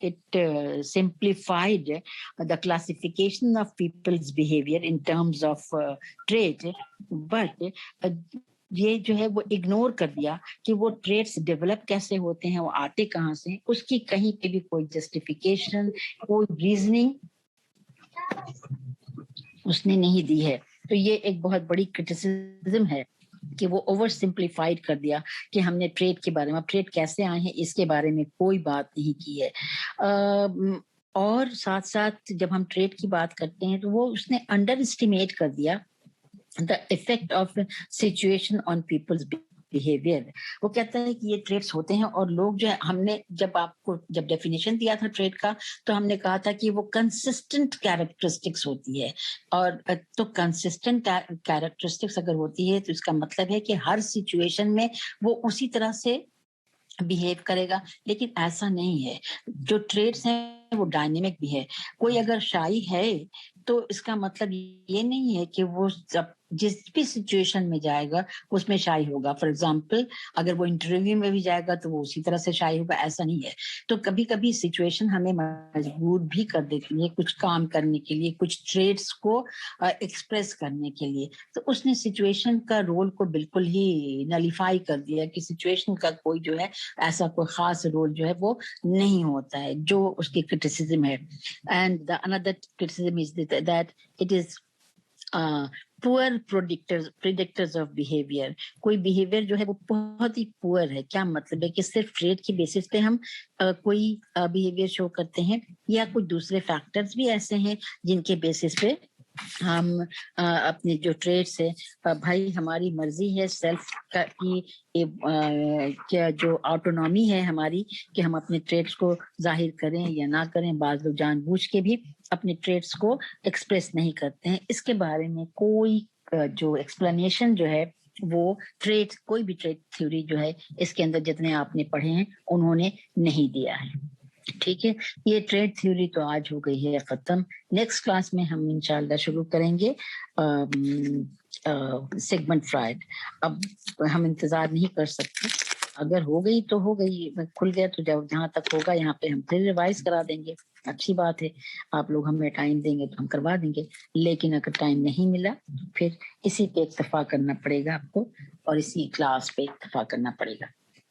it simplified the classification of people's behavior in terms of trait, but ये जो है वो इग्नोर कर दिया कि वो ट्रेट्स डेवलप कैसे होते हैं, वो आते कहाँ से, उसकी कहीं पे भी कोई जस्टिफिकेशन, कोई रीजनिंग उसने नहीं दी है। तो ये एक बहुत बड़ी क्रिटिसिज्म है कि वो ओवर सिंप्लीफाइड कर दिया कि हमने ट्रेड के बारे में, ट्रेड कैसे आए हैं इसके बारे में कोई बात नहीं की है। और साथ साथ जब हम ट्रेड की बात करते हैं तो वो उसने अंडर एस्टिमेट कर दिया the effect of situation on people's behaviour. वो कहता है कि ये ट्रेड्स होते हैं और लोग जो है, हमने जब डेफिनेशन दिया था ट्रेड का तो हमने कहा था कि वो कंसिस्टेंट कैरेक्टरिस्टिक्स होती है। और तो कंसिस्टेंट कैरेक्टरिस्टिक्स अगर होती है तो इसका मतलब है कि हर सिचुएशन में वो उसी तरह से बिहेव करेगा, लेकिन ऐसा नहीं है। जो ट्रेड्स हैं वो डायनेमिक भी है। कोई अगर शाई है तो इसका मतलब ये नहीं है कि वो जिस भी सिचुएशन में जाएगा उसमें शाई होगा। फॉर एग्जाम्पल अगर वो इंटरव्यू में भी जाएगा तो वो उसी तरह से शाई होगा, ऐसा नहीं है। तो कभी कभी सिचुएशन हमें मजबूर भी कर देती है कुछ काम करने के लिए, कुछ ट्रेड्स को एक्सप्रेस करने के लिए। तो उसने सिचुएशन का रोल को बिल्कुल ही नलीफाई कर दिया कि सिचुएशन का कोई जो है ऐसा कोई खास रोल जो है वो नहीं होता है, जो उसकी क्रिटिसिज्म है। And the another criticism is that it is poor predictors of behaviour. कोई बिहेवियर जो है वो बहुत ही पुअर है, क्या मतलब है कि सिर्फ ट्रेड के बेसिस पे हम कोई बिहेवियर शो करते हैं, या कुछ दूसरे फैक्टर्स भी ऐसे हैं जिनके बेसिस पे हम अपने जो ट्रेड्स है, भाई हमारी मर्जी है सेल्फ की क्या जो ऑटोनॉमी है हमारी कि हम अपने ट्रेड्स को जाहिर करें या ना करें। बाज लोग जानबूझ के भी अपने ट्रेड्स को एक्सप्रेस नहीं करते हैं। इसके बारे में कोई जो एक्सप्लेनेशन जो है वो ट्रेड, कोई भी ट्रेड थ्योरी जो है इसके अंदर जितने आपने पढ़े हैं उन्होंने नहीं दिया है। ठीक है, ये ट्रेड थ्योरी तो आज हो गई है खत्म। नेक्स्ट क्लास में हम इंशाल्लाह शुरू करेंगे सिगमंड फ्राइड। अब हम इंतजार नहीं कर सकते, अगर हो गई तो हो गई, खुल गया तो जब जहां तक होगा यहाँ पे हम फिर रिवाइज करा देंगे। अच्छी बात है, आप लोग हमें टाइम देंगे तो हम करवा देंगे, लेकिन अगर टाइम नहीं मिला तो फिर इसी पे इत्तेफाक करना पड़ेगा आपको, और इसी क्लास पे इत्तेफाक करना पड़ेगा।